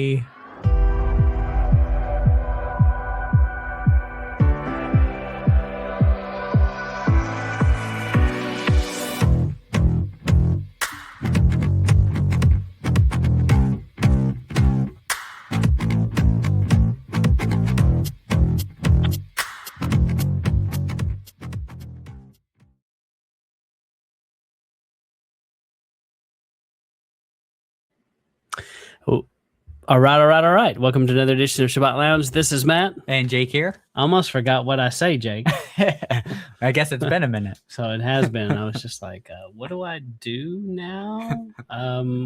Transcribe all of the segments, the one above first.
Oh, all right. Welcome to another edition of Shabbat Lounge. This is Matt. And Jake here. I almost forgot what I say, Jake. I guess it's been a minute. So it has been. I was just like, what do I do now?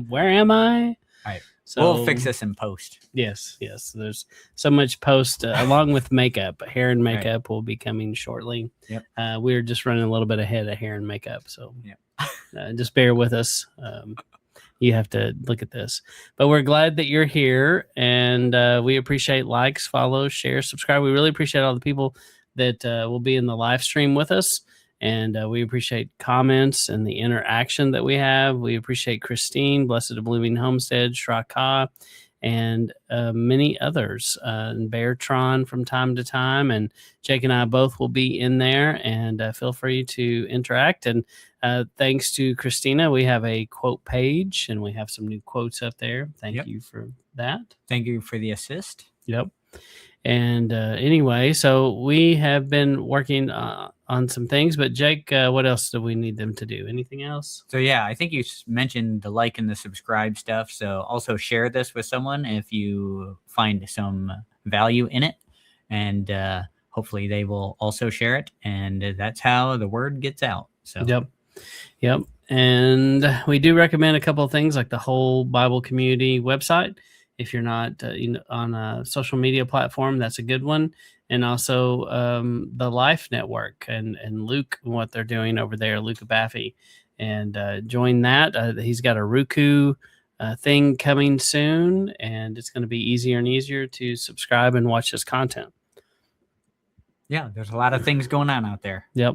Where am I? All right. So, we'll fix this in post. Yes. There's so much post along with makeup. Hair and makeup will be coming shortly. Yep. We're just running a little bit ahead of hair and makeup. So just bear with us. You have to look at this, but we're glad that you're here, and we appreciate likes, follows, shares, subscribe. We really appreciate all the people that will be in the live stream with us, and we appreciate comments and the interaction that we have. We appreciate Christine, Blessed of Blooming Homestead, Shraka, and many others, and Beartron from time to time, and Jake and I both will be in there, and feel free to interact. And thanks to Christina, we have a quote page, and we have some new quotes up there. Thank you for that. Thank you for the assist. Yep. And anyway, so we have been working on some things, but Jake, what else do we need them to do? Anything else? So yeah, I think you mentioned the like and the subscribe stuff. So also share this with someone if you find some value in it, and hopefully they will also share it. And that's how the word gets out. So Yep. And we do recommend a couple of things like the whole Bible community website. If you're not on a social media platform, that's a good one. And also the Life Network and Luke, what they're doing over there, Luke Baffy. And join that. He's got a Roku thing coming soon, and it's going to be easier and easier to subscribe and watch his content. Yeah, there's a lot of things going on out there. Yep.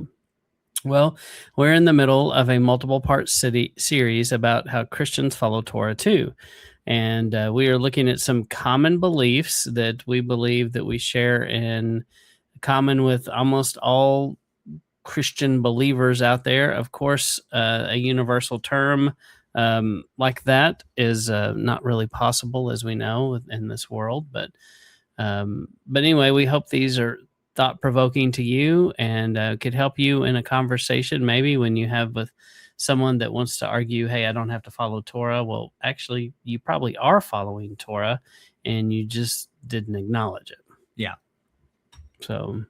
Well, we're in the middle of a multiple-part series about how Christians follow Torah too. And we are looking at some common beliefs that we believe that we share in common with almost all Christian believers out there. Of course, a universal term like that is not really possible, as we know, in this world. But anyway, we hope these are thought-provoking to you and could help you in a conversation, maybe when you have with someone that wants to argue, hey, I don't have to follow Torah. Well, actually, you probably are following Torah, and you just didn't acknowledge it. Yeah. So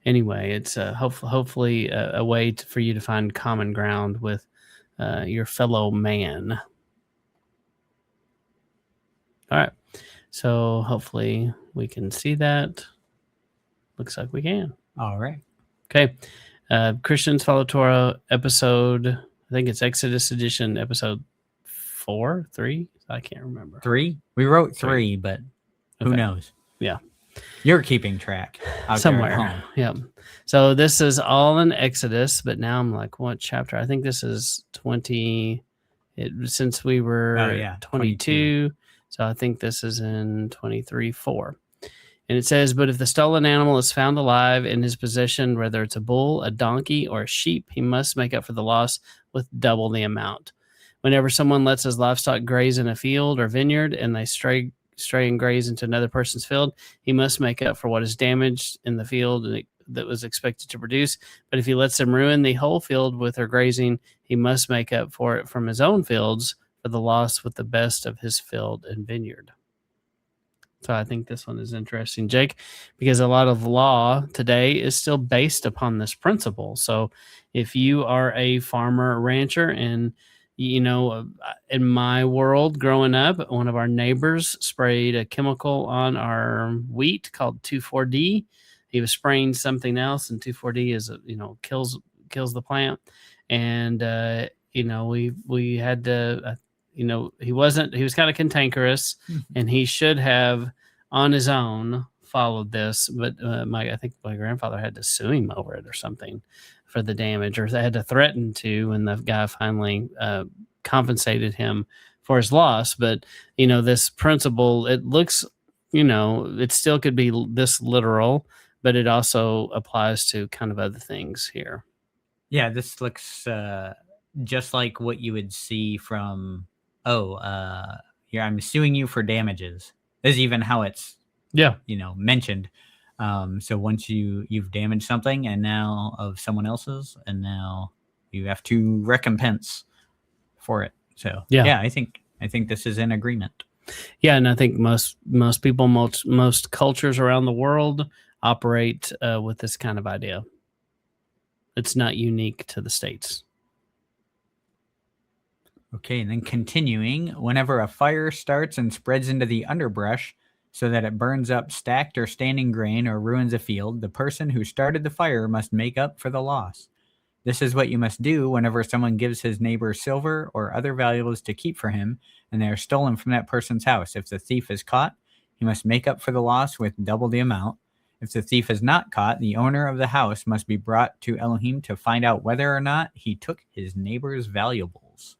anyway, it's hopefully a way for you to find common ground with your fellow man. All right. So hopefully we can see that. Looks like we can. All right. Okay. Christians Follow Torah episode, I think it's Exodus Edition, episode 4, 3? I can't remember. 3? We wrote 3, but who knows? Yeah. You're keeping track. Somewhere. Yeah. So this is all in Exodus, but now I'm like, what chapter? I think this is 20, since we were 22. So I think this is in 23, 4. And it says, but if the stolen animal is found alive in his possession, whether it's a bull, a donkey, or a sheep, he must make up for the loss with double the amount. Whenever someone lets his livestock graze in a field or vineyard and they stray and graze into another person's field, he must make up for what is damaged in the field that was expected to produce. But if he lets them ruin the whole field with their grazing, he must make up for it from his own fields for the loss with the best of his field and vineyard. So I think this one is interesting, Jake, because a lot of law today is still based upon this principle. So if you are a farmer or rancher, and, in my world growing up, one of our neighbors sprayed a chemical on our wheat called 2,4-D. He was spraying something else, and 2,4-D is, kills the plant. And, we had to... he was kind of cantankerous, and he should have on his own followed this. But I think my grandfather had to sue him over it or something for the damage, or they had to threaten to, and the guy finally compensated him for his loss. But, this principle, it looks, it still could be this literal, but it also applies to kind of other things here. Yeah, this looks just like what you would see from, here, I'm suing you for damages. Is even how it's, mentioned. So once you've damaged something and now of someone else's, and now you have to recompense for it. So yeah, I think this is in agreement. Yeah, and I think most people, most cultures around the world operate with this kind of idea. It's not unique to the States. Okay, and then continuing, whenever a fire starts and spreads into the underbrush so that it burns up stacked or standing grain or ruins a field, the person who started the fire must make up for the loss. This is what you must do whenever someone gives his neighbor silver or other valuables to keep for him, and they are stolen from that person's house. If the thief is caught, he must make up for the loss with double the amount. If the thief is not caught, the owner of the house must be brought to Elohim to find out whether or not he took his neighbor's valuables.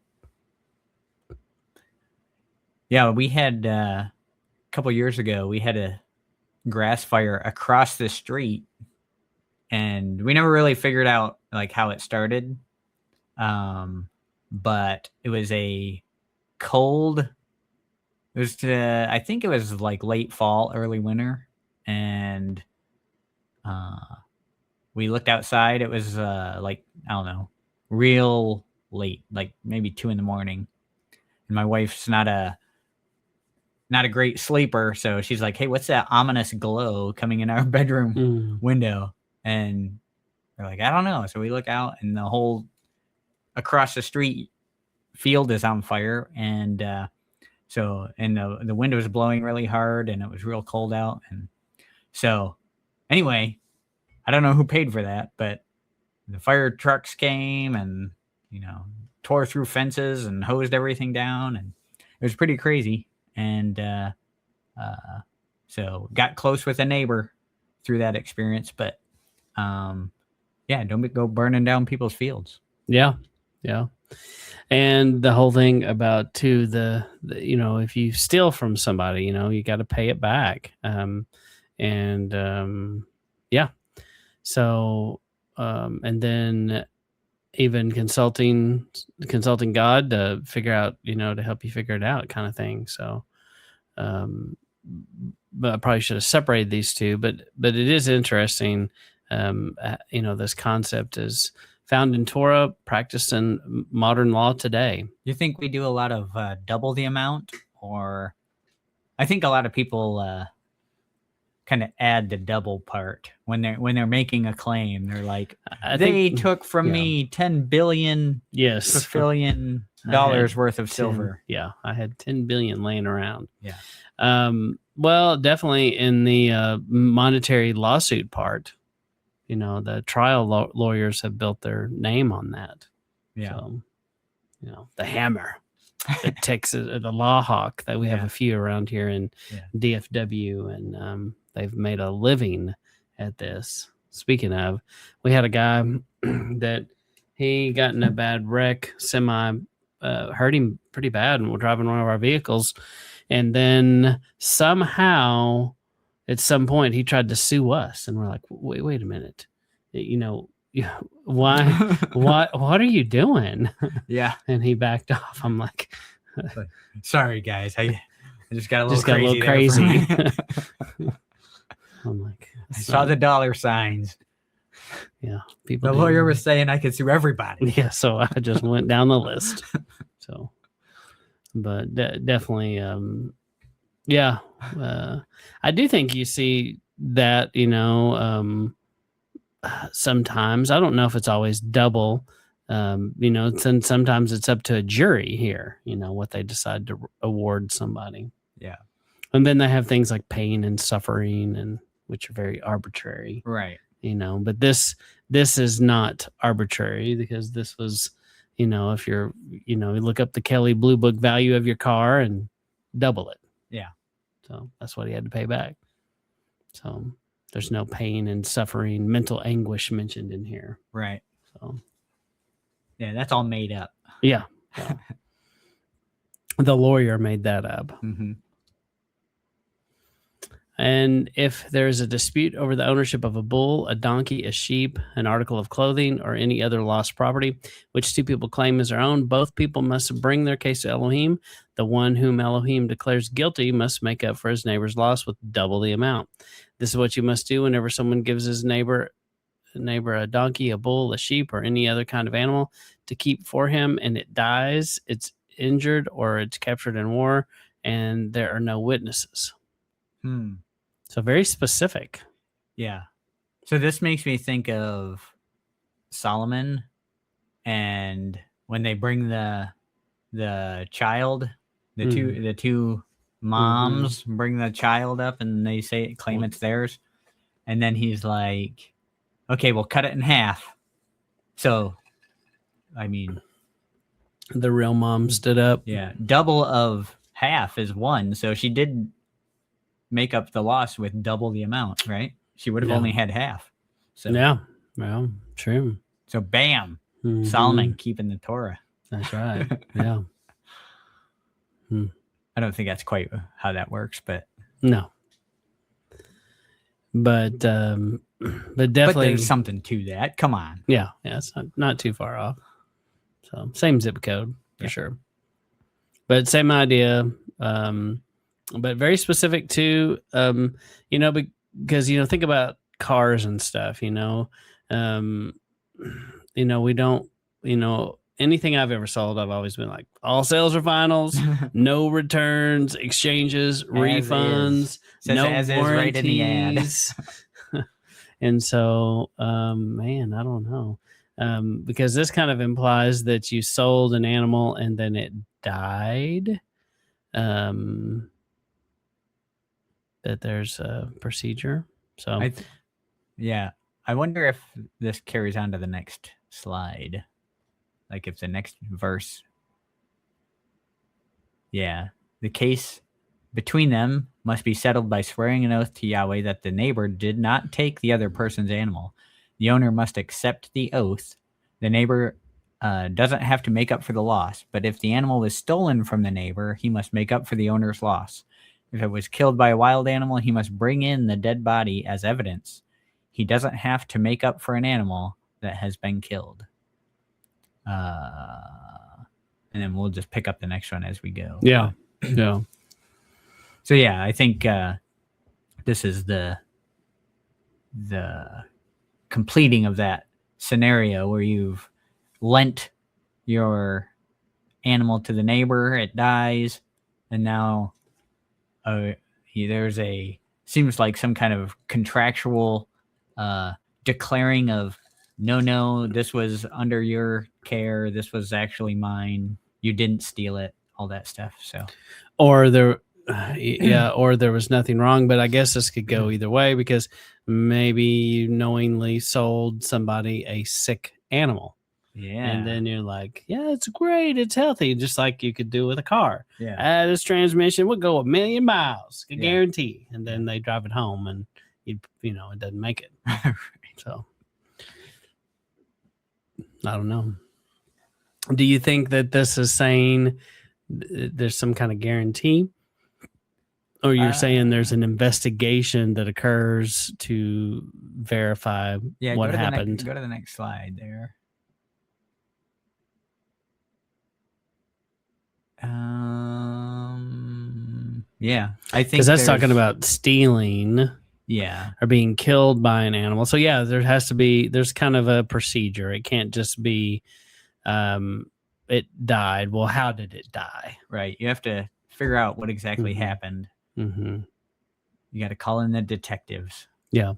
Yeah, we had a couple years ago, we had a grass fire across the street, and we never really figured out like how it started. But it was a cold, it was I think it was like late fall, early winter, and we looked outside. It was like, I don't know, real late, like maybe 2 a.m. And my wife's not a great sleeper, so she's like, hey, what's that ominous glow coming in our bedroom window? And we're like, I don't know. So we look out, and the whole across the street field is on fire. And the wind was blowing really hard, and it was real cold out. And so anyway, I don't know who paid for that, but the fire trucks came and, tore through fences and hosed everything down. And it was pretty crazy. And so got close with a neighbor through that experience. But don't go burning down people's fields. Yeah. And the whole thing about too, the if you steal from somebody, you got to pay it back. So, and then even consulting God to figure out, to help you figure it out, kind of thing. So, but I probably should have separated these two, but it is interesting. This concept is found in Torah, practiced in modern law today. You think we do a lot of double the amount, or I think a lot of people kind of add the double part when they're making a claim. They're like, they took from me $10 billion dollars worth of silver. Yeah, I had 10 billion laying around. Yeah. Well, definitely in the monetary lawsuit part, the trial lawyers have built their name on that. Yeah. So, the hammer, the Texas, the law hawk that we have a few around here in DFW, and they've made a living at this. Speaking of, we had a guy that he got in a bad wreck, hurt him pretty bad, and we're driving one of our vehicles. And then somehow at some point he tried to sue us, and we're like, wait a minute, why, what are you doing? Yeah. And he backed off. I'm like, sorry guys. I just got a little crazy. I'm like, I saw the dollar signs. Yeah. The lawyer was saying I could sue everybody. Yeah. So I just went down the list. So, but definitely, I do think you see that, sometimes. I don't know if it's always double, sometimes it's up to a jury here, what they decide to award somebody. Yeah. And then they have things like pain and suffering, and which are very arbitrary. Right. But this is not arbitrary, because this was, if you're, you look up the Kelly Blue Book value of your car and double it. Yeah. So that's what he had to pay back. So there's no pain and suffering, mental anguish mentioned in here. Right. So yeah, that's all made up. Yeah. The lawyer made that up. Mm-hmm. And if there is a dispute over the ownership of a bull, a donkey, a sheep, an article of clothing, or any other lost property, which two people claim as their own, both people must bring their case to Elohim. The one whom Elohim declares guilty must make up for his neighbor's loss with double the amount. This is what you must do whenever someone gives his neighbor a donkey, a bull, a sheep, or any other kind of animal to keep for him, and it dies, it's injured, or it's captured in war, and there are no witnesses. So very specific. Yeah. So this makes me think of Solomon, and when they bring the child, the two moms bring the child up, and they claim it's theirs, and then he's like, "Okay, we'll cut it in half." So, I mean, the real mom stood up. Yeah, double of half is one, so she did make up the loss with double the amount, right? She would have only had half. So yeah, well, true. So bam, Solomon keeping the Torah. That's right. Yeah. I don't think that's quite how that works, but no. But definitely, but there's something to that. Come on. Yeah, it's not too far off. So same zip code for sure. But same idea. But very specific too, because, think about cars and stuff, we don't, anything I've ever sold, I've always been like, all sales are finals, no returns, exchanges, refunds, no as warranties. Is right in the ad. And so, man, I don't know. Because this kind of implies that you sold an animal and then it died. That there's a procedure. So, I wonder if this carries on to the next slide. Like if the next verse. Yeah. The case between them must be settled by swearing an oath to Yahweh that the neighbor did not take the other person's animal. The owner must accept the oath. The neighbor doesn't have to make up for the loss, but if the animal was stolen from the neighbor, he must make up for the owner's loss. If it was killed by a wild animal, he must bring in the dead body as evidence. He doesn't have to make up for an animal that has been killed. And then we'll just pick up the next one as we go. Yeah. Yeah. So yeah, I think this is the completing of that scenario where you've lent your animal to the neighbor, it dies, and now there's seems like some kind of contractual declaring of no, this was under your care, this was actually mine, you didn't steal it, all that stuff. So, or there was nothing wrong, but I guess this could go either way, because maybe you knowingly sold somebody a sick animal. Yeah. And then you're like, yeah, it's great, it's healthy, just like you could do with a car. Yeah. This transmission would go 1,000,000 miles, I guarantee. And then they drive it home and it doesn't make it. So I don't know. Do you think that this is saying there's some kind of guarantee? Or you're saying there's an investigation that occurs to verify what happened? Go to the next slide there. Yeah, I think because that's talking about stealing. Yeah. Or being killed by an animal. So yeah, there's kind of a procedure. It can't just be it died. Well, how did it die? Right. You have to figure out what exactly happened. Mm-hmm. You got to call in the detectives. Yeah.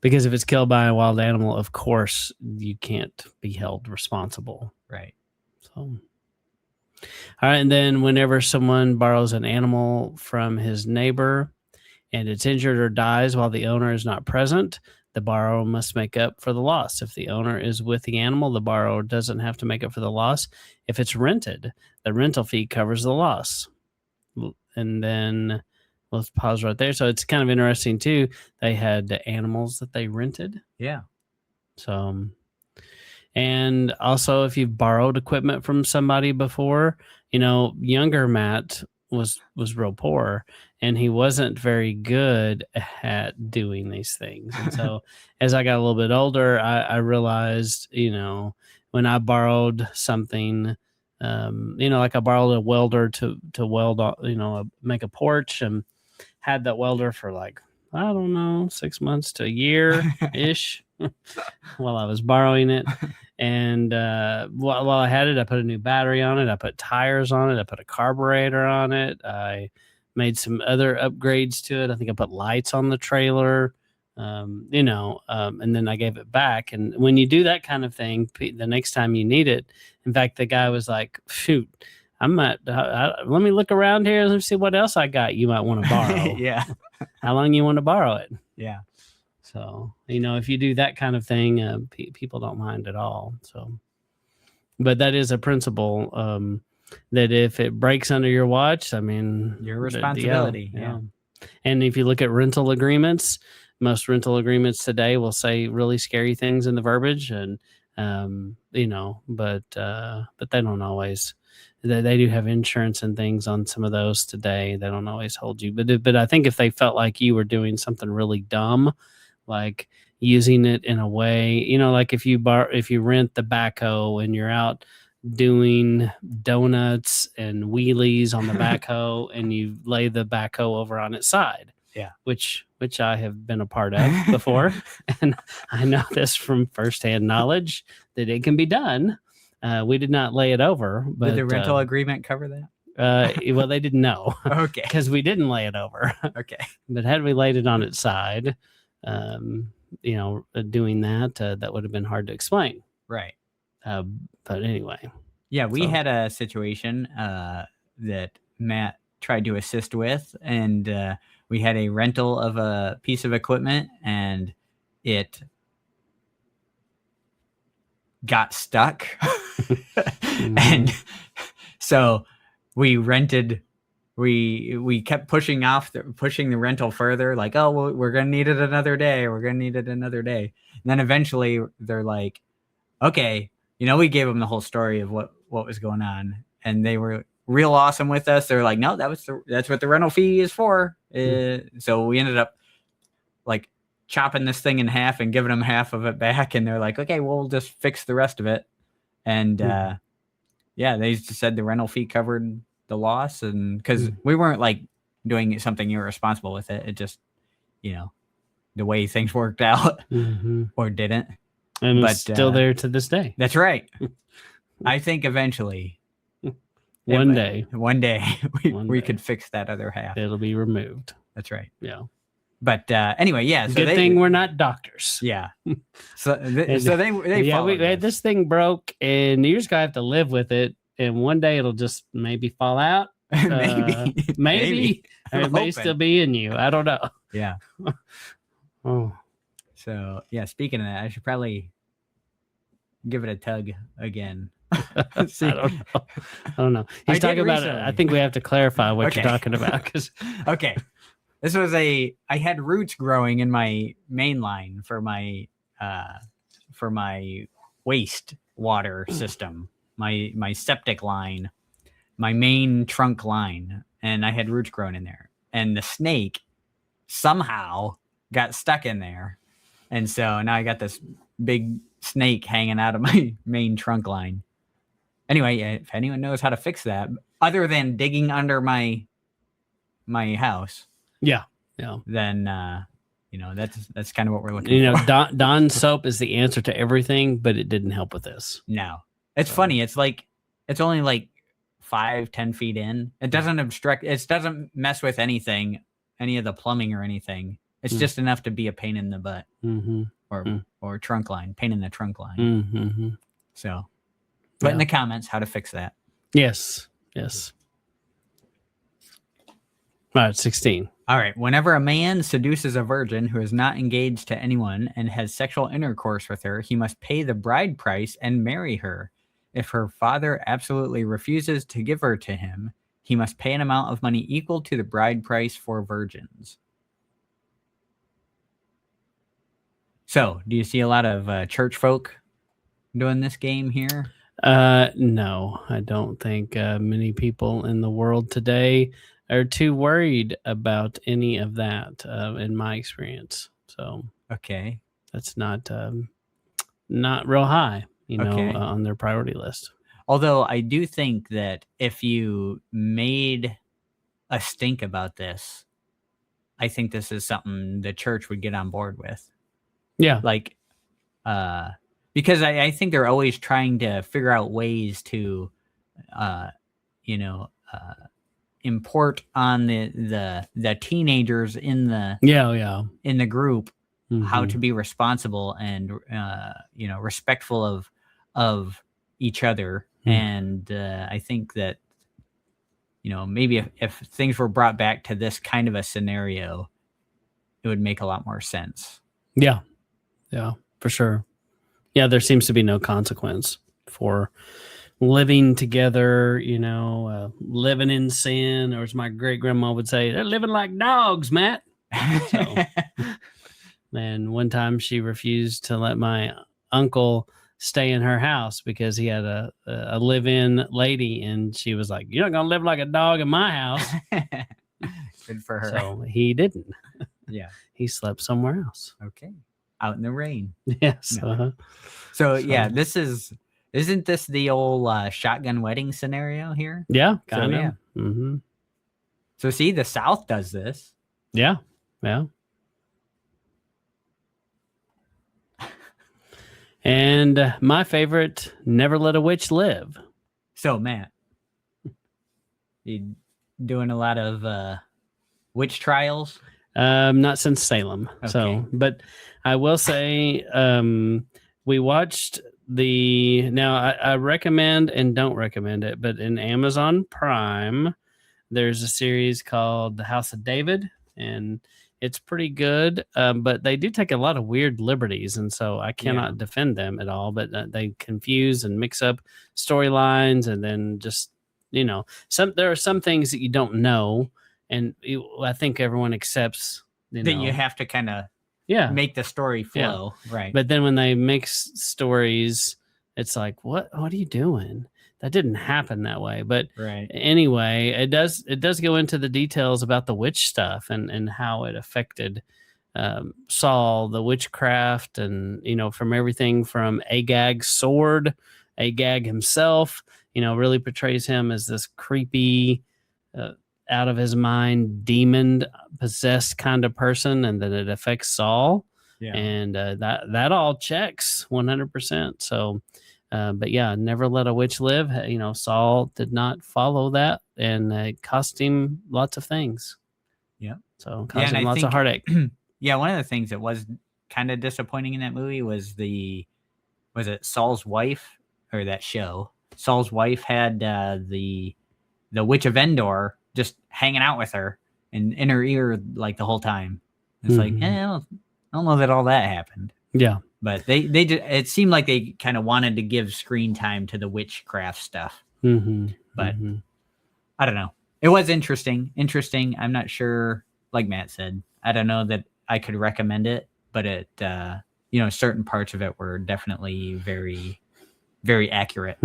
Because if it's killed by a wild animal, of course, you can't be held responsible. Right. So, all right. And then whenever someone borrows an animal from his neighbor and it's injured or dies while the owner is not present, the borrower must make up for the loss. If the owner is with the animal, the borrower doesn't have to make up for the loss. If it's rented, the rental fee covers the loss. And then let's pause right there. So it's kind of interesting too. They had animals that they rented. Yeah. So, and also if you've borrowed equipment from somebody before younger Matt was real poor, and he wasn't very good at doing these things. And so as I got a little bit older, I realized, when I borrowed something, like I borrowed a welder to weld, make a porch, and had that welder for like, I don't know, 6 months to a year ish while I was borrowing it. And while I had it, I put a new battery on it. I put tires on it. I put a carburetor on it. I made some other upgrades to it. I think I put lights on the trailer, and then I gave it back. And when you do that kind of thing, the next time you need it, in fact, the guy was like, shoot, let me look around here. Let me see what else I got you might want to borrow. Yeah. How long you want to borrow it? Yeah. So, if you do that kind of thing, people don't mind at all. So, but that is a principle, that if it breaks under your watch, I mean, your responsibility. Yeah. And if you look at rental agreements, most rental agreements today will say really scary things in the verbiage, and, but they don't always. They do have insurance and things on some of those today. They don't always hold you. But I think if they felt like you were doing something really dumb, like using it in a way, like if you rent the backhoe and you're out doing donuts and wheelies on the backhoe and you lay the backhoe over on its side. Yeah. Which I have been a part of before. And I know this from firsthand knowledge that it can be done. We did not lay it over. But did the rental agreement cover that? Well, they didn't know. Okay. Because we didn't lay it over. Okay. But had we laid it on its side, doing that would have been hard to explain. Right. But anyway. Yeah, we had a situation that Matt tried to assist with, and we had a rental of a piece of equipment, and it got stuck. And so we rented, we kept pushing the rental further, like, oh, well, we're going to need it another day. We're going to need it another day. And then eventually they're like, okay, we gave them the whole story of what was going on, and they were real awesome with us. They're like, no, that's what the rental fee is for. So we ended up like chopping this thing in half and giving them half of it back. And they're like, okay, we'll just fix the rest of it. And they just said the rental fee covered the loss, and because we weren't like doing something irresponsible with it. It just, the way things worked out or didn't. And it's still there to this day. That's right. I think eventually one day we could fix that other half. It'll be removed. That's right. Yeah. But anyway, yeah. So good thing we're not doctors. Yeah. So they this thing broke, and you're just gonna have to live with it. And one day it'll just maybe fall out. Maybe. It may still be in you. I don't know. Yeah. Oh. So yeah. Speaking of that, I should probably give it a tug again. I don't know. He's talking about it. I think we have to clarify what you're talking about. Okay. This was I had roots growing in my main line for my waste water system, my septic line, my main trunk line, and I had roots growing in there. And the snake somehow got stuck in there. And so now I got this big snake hanging out of my main trunk line. Anyway, if anyone knows how to fix that, other than digging under my house, then that's kind of what we're looking for. Dawn soap is the answer to everything, but it didn't help with this. No, it's funny. It's only like 5-10 feet in. It doesn't obstruct. It doesn't mess with anything, any of the plumbing or anything. It's just enough to be a pain in the butt, or trunk line, pain in the trunk line. So, put in the comments how to fix that. Yes. All right, 16. All right. Whenever a man seduces a virgin who is not engaged to anyone and has sexual intercourse with her, he must pay the bride price and marry her. If her father absolutely refuses to give her to him, he must pay an amount of money equal to the bride price for virgins. So, do you see a lot of church folk doing this game here? No, I don't think many people in the world today are too worried about any of that, in my experience. So Okay. that's not real high, Okay. on their priority list. Although I do think that if you made a stink about this, I think this is something the church would get on board with. Yeah. Like, because I think they're always trying to figure out ways to, you know, import on the teenagers in the Yeah. group how Mhm. to be responsible and respectful of each other. And I think that maybe if things were brought back to this kind of a scenario, it would make a lot more sense. Yeah, for sure. Yeah, there seems to be no consequence for living together, living in sin, or as my great grandma would say, they're living like dogs, Matt. So, and one time she refused to let my uncle stay in her house because he had a live-in lady, and she was like, "You're not gonna live like a dog in my house." Good for her. So he didn't. Yeah. He slept somewhere else. Okay. Out in the rain. Yes. No. So yeah, isn't this the old shotgun wedding scenario here? Yeah, So, kind of. Mm-hmm. So see, the South does this. Yeah. And my favorite, never let a witch live. So Matt, you doing a lot of witch trials? Not since Salem. Okay. So, but I will say, we watched now I recommend and don't recommend it, but in Amazon Prime, there's a series called The House of David, and it's pretty good. But they do take a lot of weird liberties, and so I cannot defend them at all. But they confuse and mix up storylines, and then just there are some things that you don't know, and I think everyone accepts that you have to kind of make the story flow, right? But then when they mix stories, it's like, what are you doing? That didn't happen that way. But anyway, it does go into the details about the witch stuff and how it affected Saul, the witchcraft, and from everything from Agag's sword, Agag himself, really portrays him as this creepy, out of his mind, demon possessed kind of person, and then it affects Saul. Yeah. And that all checks 100%. So, but yeah, never let a witch live. Saul did not follow that, and it cost him lots of things. Yeah. So caused him lots of heartache. Yeah, one of the things that was kind of disappointing in that movie was was it Saul's wife, or that show? Saul's wife had the Witch of Endor just hanging out with her and in her ear like the whole time. It's like, I don't know that all that happened. Yeah. But it seemed like they kind of wanted to give screen time to the witchcraft stuff. But I don't know. It was interesting. I'm not sure, like Matt said, I don't know that I could recommend it, but it, certain parts of it were definitely very, very accurate.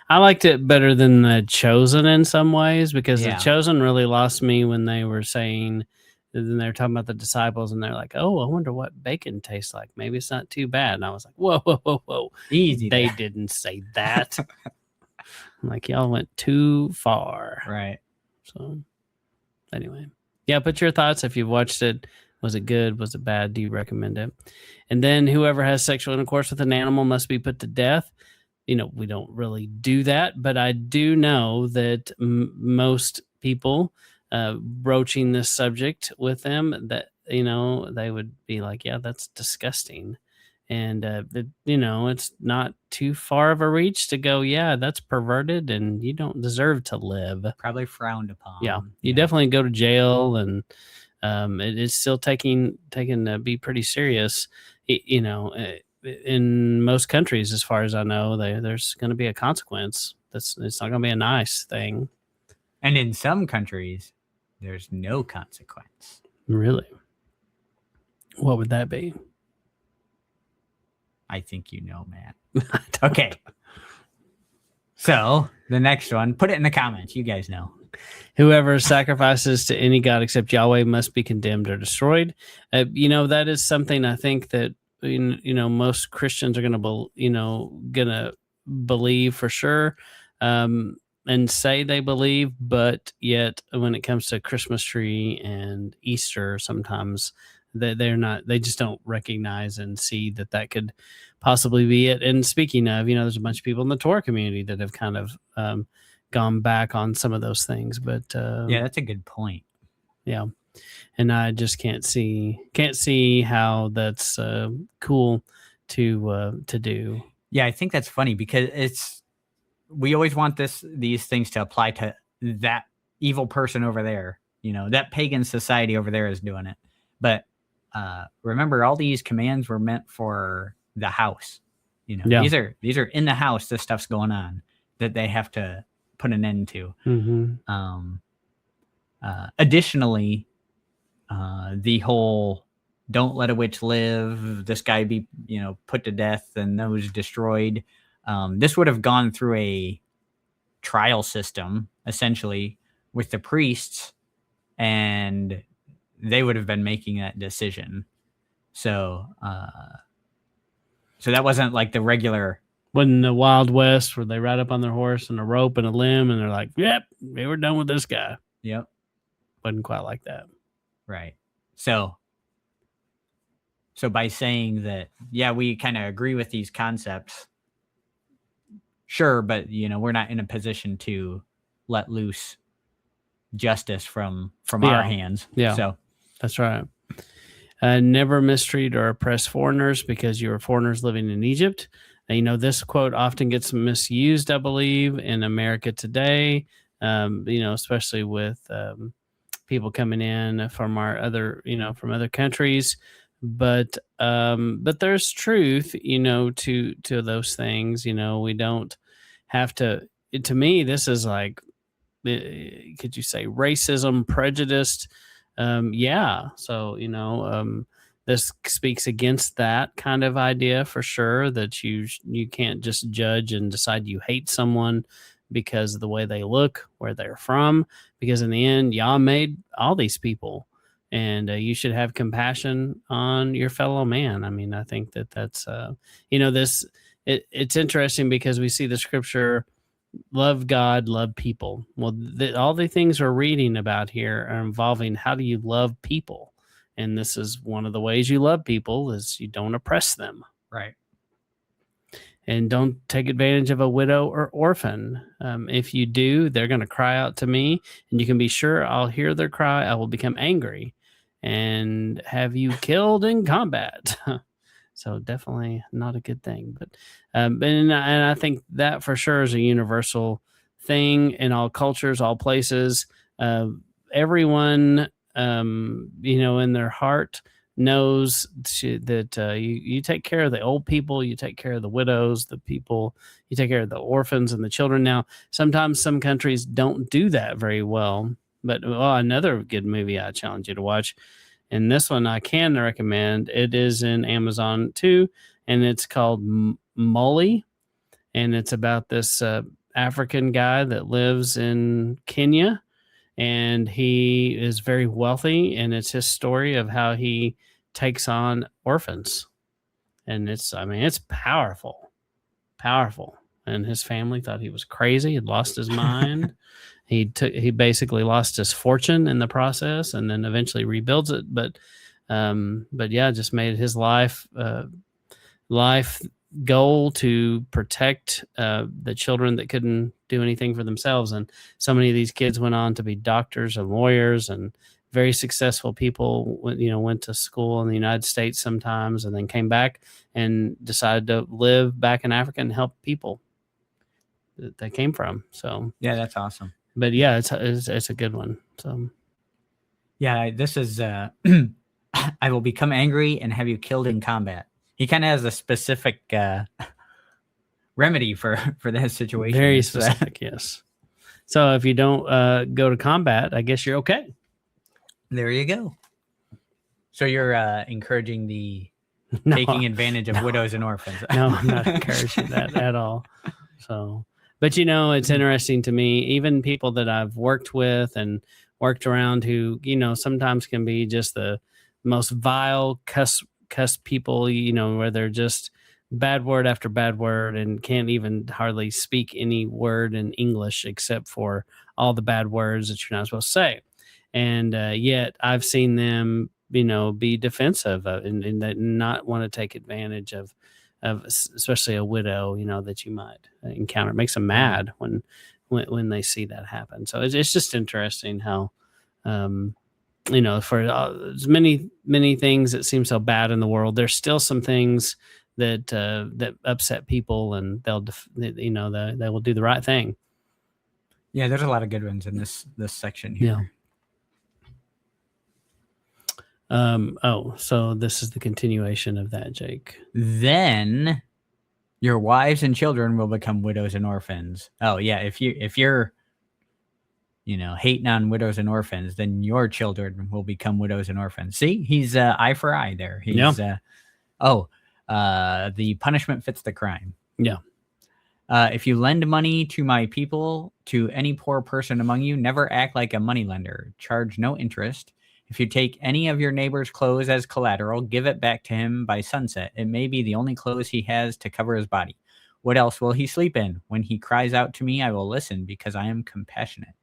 I liked it better than The Chosen in some ways, because The Chosen really lost me when they were saying, then they were talking about the disciples, and they're like, "Oh, I wonder what bacon tastes like. Maybe it's not too bad." And I was like, "Whoa, easy!" They didn't say that. I'm like, y'all went too far, right? So, anyway, yeah. Put your thoughts if you've watched it. Was it good? Was it bad? Do you recommend it? And then, whoever has sexual intercourse with an animal must be put to death. We don't really do that, but I do know that most people broaching this subject with them, that they would be like, yeah, that's disgusting, and it's not too far of a reach to go, yeah, that's perverted and you don't deserve to live. Probably frowned upon. Yeah, you definitely go to jail, and it is still taken to be pretty serious. In most countries, as far as I know, there's going to be a consequence. It's not going to be a nice thing. And in some countries, there's no consequence. Really? What would that be? I think Matt. Okay. So the next one, put it in the comments. You guys know. Whoever sacrifices to any god except Yahweh must be condemned or destroyed. That is something I think that most Christians are going to believe for sure, and say they believe, but yet when it comes to Christmas tree and Easter, sometimes they're not. They just don't recognize and see that could possibly be it. And speaking of, there's a bunch of people in the Torah community that have kind of gone back on some of those things, but yeah, that's a good point. Yeah, and I just can't see how that's cool to do. Yeah, I think that's funny because we always want these things to apply to that evil person over there. That pagan society over there is doing it, but remember, all these commands were meant for the house. These are in the house. This stuff's going on that they have to put an end to. Mm-hmm. Additionally, the whole "don't let a witch live," this guy be put to death and those destroyed. This would have gone through a trial system essentially with the priests, and they would have been making that decision. So that wasn't like the regular. When the Wild West, where they ride up on their horse and a rope and a limb, and they're like, "Yep, they were done with this guy." Yep, wasn't quite like that, right? So by saying that, yeah, we kind of agree with these concepts, sure, but we're not in a position to let loose justice from our hands. Yeah, so that's right. Never mistreat or oppress foreigners because you are foreigners living in Egypt. This quote often gets misused, I believe, in America today, especially with people coming in from our other, from other countries. But there's truth, to those things. We don't have to. To me, this is like, could you say racism, prejudiced? Yeah. So this speaks against that kind of idea for sure, that you can't just judge and decide you hate someone because of the way they look, where they're from, because in the end, Yah made all these people, and you should have compassion on your fellow man. I mean, I think that's it's interesting because we see the scripture, love God, love people. Well, all the things we're reading about here are involving how do you love people. And this is one of the ways you love people, is you don't oppress them. Right. And don't take advantage of a widow or orphan. If you do, they're going to cry out to me, and you can be sure I'll hear their cry. I will become angry and have you killed in combat. So definitely not a good thing. But and I think that for sure is a universal thing in all cultures, all places. Everyone, in their heart knows that you take care of the old people, you take care of the widows, the people, you take care of the orphans and the children. Now, sometimes some countries don't do that very well. But another good movie I challenge you to watch, and this one I can recommend. It is in Amazon too, and it's called Molly, and it's about this African guy that lives in Kenya, and he is very wealthy, and it's his story of how he takes on orphans, and it's powerful, and his family thought he was crazy, had lost his mind. He basically lost his fortune in the process, and then eventually rebuilds it. But yeah, just made his life goal to protect the children that couldn't do anything for themselves. And so many of these kids went on to be doctors and lawyers and very successful people. Went to school in the United States sometimes, and then came back and decided to live back in Africa and help people that they came from. So yeah, that's awesome. But yeah, it's a good one. So yeah, this is I will become angry and have you killed in combat. He kind of has a specific remedy for that situation. Very specific, yes. So if you don't go to combat, I guess you're okay. There you go. So you're encouraging the taking advantage of widows and orphans. No, I'm not encouraging that at all. So, But it's interesting to me, even people that I've worked with and worked around who, sometimes can be just the most vile cuss people, where they're just bad word after bad word and can't even hardly speak any word in English except for all the bad words that you're not supposed to say. And yet I've seen them, be defensive and not want to take advantage of especially a widow, that you might encounter. It makes them mad when they see that happen. So it's just interesting how, for as many things that seem so bad in the world, there's still some things that upset people, and they will do the right thing. Yeah, there's a lot of good ones in this section here. So this is the continuation of that, Jake. Then your wives and children will become widows and orphans. Oh yeah, if you're hating on widows and orphans, then your children will become widows and orphans. See, he's eye for eye there. He's the punishment fits the crime. Yeah. If you lend money to my people, to any poor person among you, never act like a moneylender. Charge no interest. If you take any of your neighbor's clothes as collateral, give it back to him by sunset. It may be the only clothes he has to cover his body. What else will he sleep in? When he cries out to me, I will listen because I am compassionate.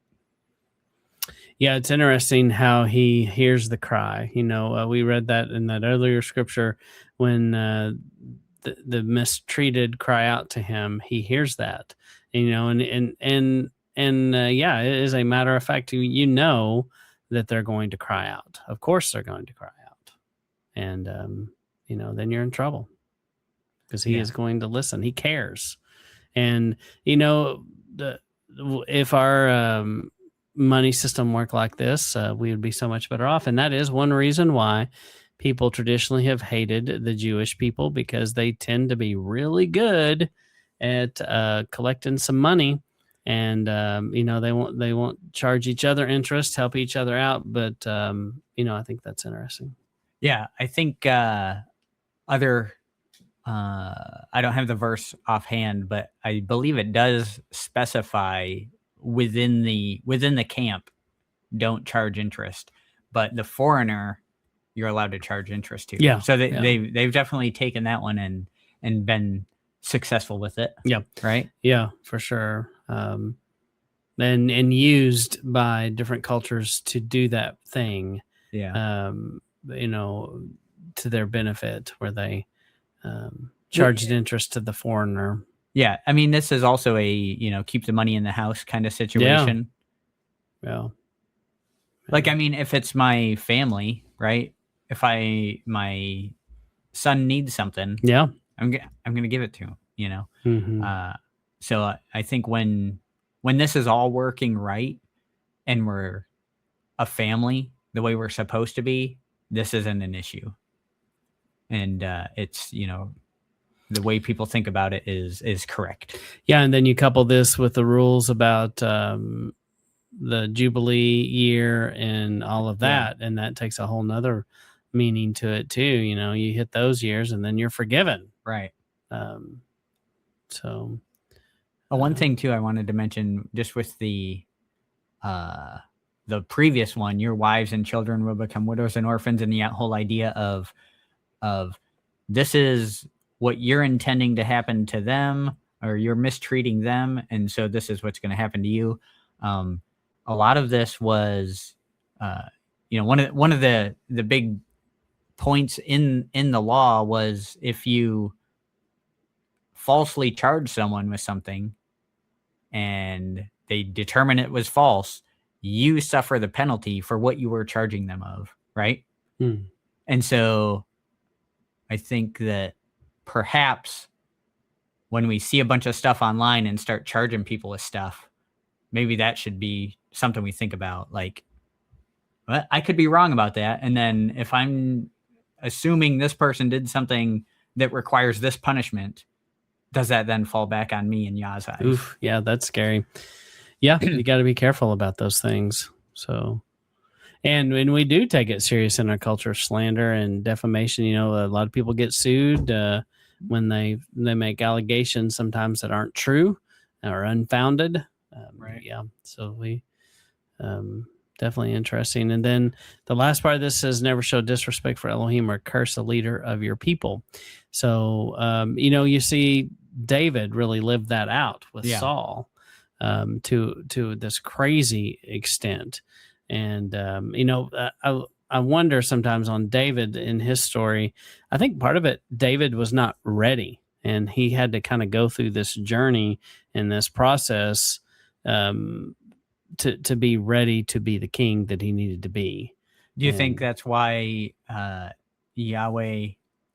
Yeah, it's interesting how he hears the cry. We read that in that earlier scripture when the mistreated cry out to him. He hears that, and it is a matter of fact. That they're going to cry out. Of course, they're going to cry out, and then you're in trouble because he is going to listen. He cares, and if our money system worked like this, we would be so much better off. And that is one reason why people traditionally have hated the Jewish people, because they tend to be really good at collecting some money. And they won't charge each other interest, help each other out, but I think that's interesting. Yeah, I think I don't have the verse offhand, but I believe it does specify within the camp, don't charge interest, but the foreigner, you're allowed to charge interest to. Yeah. So they've definitely taken that one and been successful with it. Yeah. Right. Yeah, for sure. And used by different cultures to do that thing. Yeah. To their benefit, where they charged interest to the foreigner. Yeah. I mean, this is also a, keep the money in the house kind of situation. Yeah. Like, I mean, if it's my family, right? If my son needs something, yeah, I'm going to give it to him, Mm-hmm. So I think when this is all working right and we're a family the way we're supposed to be, this isn't an issue. And it's, the way people think about it is correct. Yeah. And then you couple this with the rules about the Jubilee year and all of that. Yeah. And that takes a whole nother meaning to it too. You hit those years and then you're forgiven. Right. One thing too I wanted to mention, just with the previous one, your wives and children will become widows and orphans, and the whole idea of this is what you're intending to happen to them, or you're mistreating them, and so this is what's going to happen to you. A lot of this was one of the big points in the law was, if you falsely charge someone with something and they determine it was false, you suffer the penalty for what you were charging them of, right? And so I think that perhaps when we see a bunch of stuff online and start charging people with stuff, maybe that should be something we think about. Like, well, I could be wrong about that. And then if I'm assuming this person did something that requires this punishment, does that then fall back on me and Yah's eyes? Oof, yeah, that's scary. Yeah, you got to be careful about those things. So, and when we do take it serious in our culture, slander and defamation, a lot of people get sued when they make allegations sometimes that aren't true. or unfounded. Right. Yeah. So we definitely interesting. And then the last part of this says, never show disrespect for Elohim or curse the leader of your people. So, you see David really lived that out with Saul to this crazy extent. And, I wonder sometimes on David in his story, I think part of it, David was not ready, and he had to kind of go through this journey and this process to be ready to be the king that he needed to be. Do you think that's why Yahweh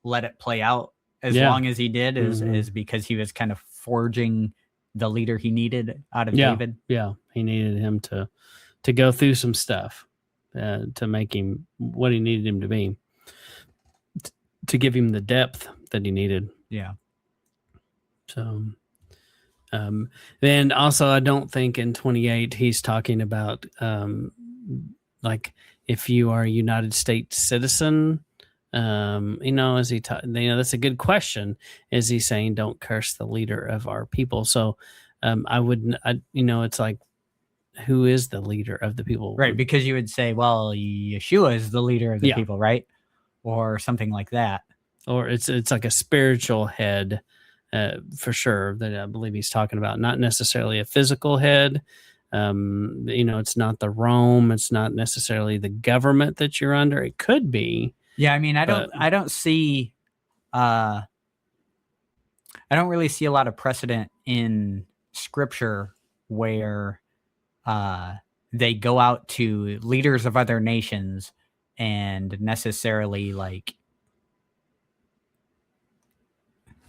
let it play out as long as he did, is because he was kind of forging the leader he needed out of David? Yeah, he needed him to go through some stuff to make him what he needed him to be, to give him the depth that he needed. Yeah. So, then also, I don't think in 28 he's talking about like if you are a United States citizen. Is he? That's a good question. Is he saying don't curse the leader of our people? So, I wouldn't. It's like, who is the leader of the people? Right, because you would say, well, Yeshua is the leader of the people, right? Or something like that. Or it's like a spiritual head, for sure, that I believe he's talking about. Not necessarily a physical head. It's not the Rome. It's not necessarily the government that you're under. It could be. Yeah, I mean, I don't see, I don't really see a lot of precedent in Scripture where they go out to leaders of other nations and necessarily like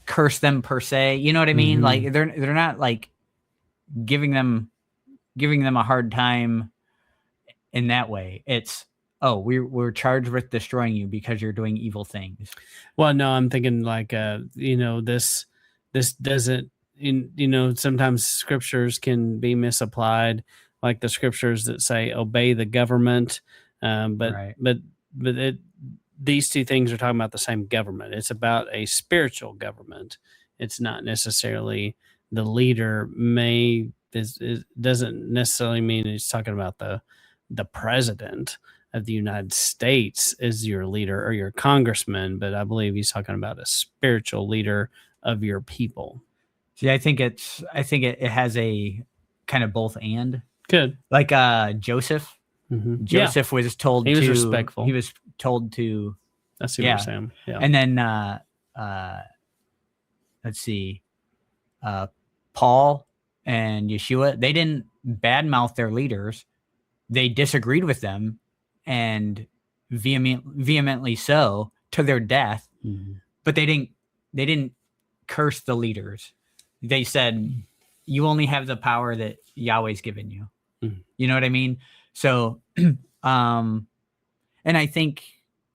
curse them per se. You know what I mean? Like they're not like giving them a hard time in that way. It's, oh, we're charged with destroying you because you're doing evil things. Well, no, I'm thinking like this doesn't, sometimes scriptures can be misapplied, like the scriptures that say obey the government, but these two things are talking about the same government. It's about a spiritual government. It's not necessarily the leader. It doesn't necessarily mean it's talking about the president of the United States is your leader or your congressman, but I believe he's talking about a spiritual leader of your people. See, I think it has a kind of both and. Good. Like Joseph. Mm-hmm. Joseph was told he was respectful. He was told to. That's what you're saying. Yeah. And then let's see, Paul and Yeshua, they didn't badmouth their leaders. They disagreed with them, and vehemently so, to their death. Mm-hmm. But they didn't curse the leaders. They said, you only have the power that Yahweh's given you. Mm-hmm. You know what I mean? So, and I think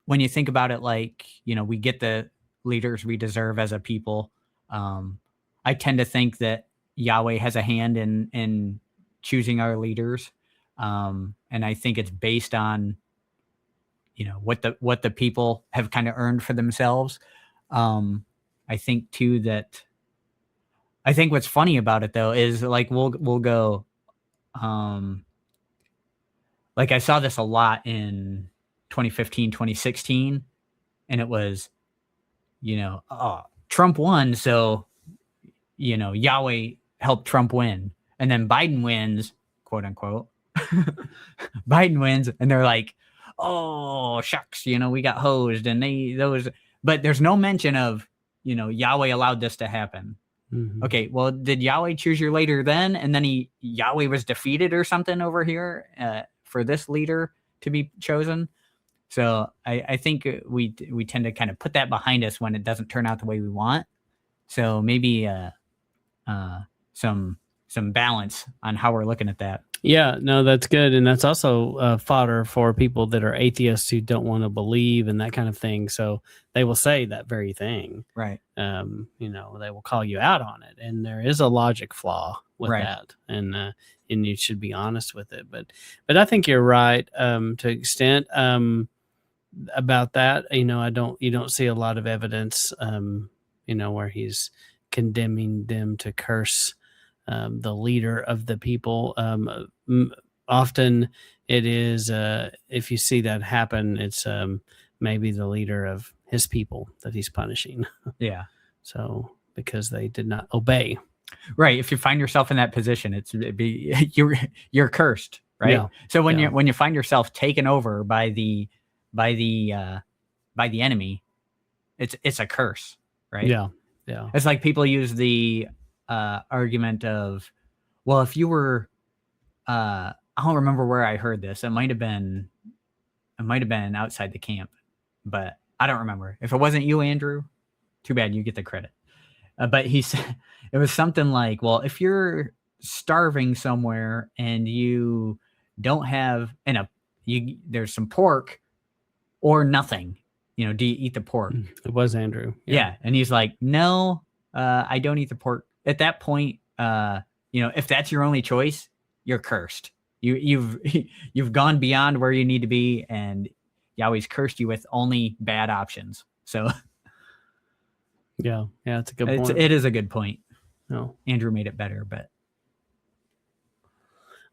when you think about it, like, we get the leaders we deserve as a people. I tend to think that Yahweh has a hand in choosing our leaders. And I think it's based on, what the people have kind of earned for themselves. I think too that, I think what's funny about it though is like we'll go, like I saw this a lot in 2015, 2016, and it was, Trump won, so Yahweh helped Trump win, and then Biden wins, quote unquote. Biden wins, and they're like, oh shucks, we got hosed, and but there's no mention of, Yahweh allowed this to happen. Mm-hmm. Okay, well, did Yahweh choose your leader then, and then Yahweh was defeated or something over here for this leader to be chosen? So I think we tend to kind of put that behind us when it doesn't turn out the way we want. So maybe some balance on how we're looking at that. Yeah, no, that's good. And that's also fodder for people that are atheists who don't want to believe and that kind of thing. So they will say that very thing. Right. They will call you out on it. And there is a logic flaw with that. And you should be honest with it. But I think you're right to an extent about that. You don't see a lot of evidence, where he's condemning them to curse the leader of the people. Often it is, if you see that happen, it's maybe the leader of his people that he's punishing. Yeah. So because they did not obey. Right. If you find yourself in that position, you're cursed. Right. Yeah. So when you find yourself taken over by the enemy, it's a curse. Right. Yeah. Yeah. It's like people use the argument of, well, if you were, I don't remember where I heard this. It might have been outside the camp, but I don't remember. If it wasn't you, Andrew, too bad, you get the credit. But he said it was something like, well, if you're starving somewhere and you don't have there's some pork or nothing, do you eat the pork? It was Andrew. Yeah. And he's like, no, I don't eat the pork. At that point, if that's your only choice, you're cursed. You've gone beyond where you need to be, and Yahweh's cursed you with only bad options. So yeah, it's a good point. It is a good point. No, Andrew made it better, but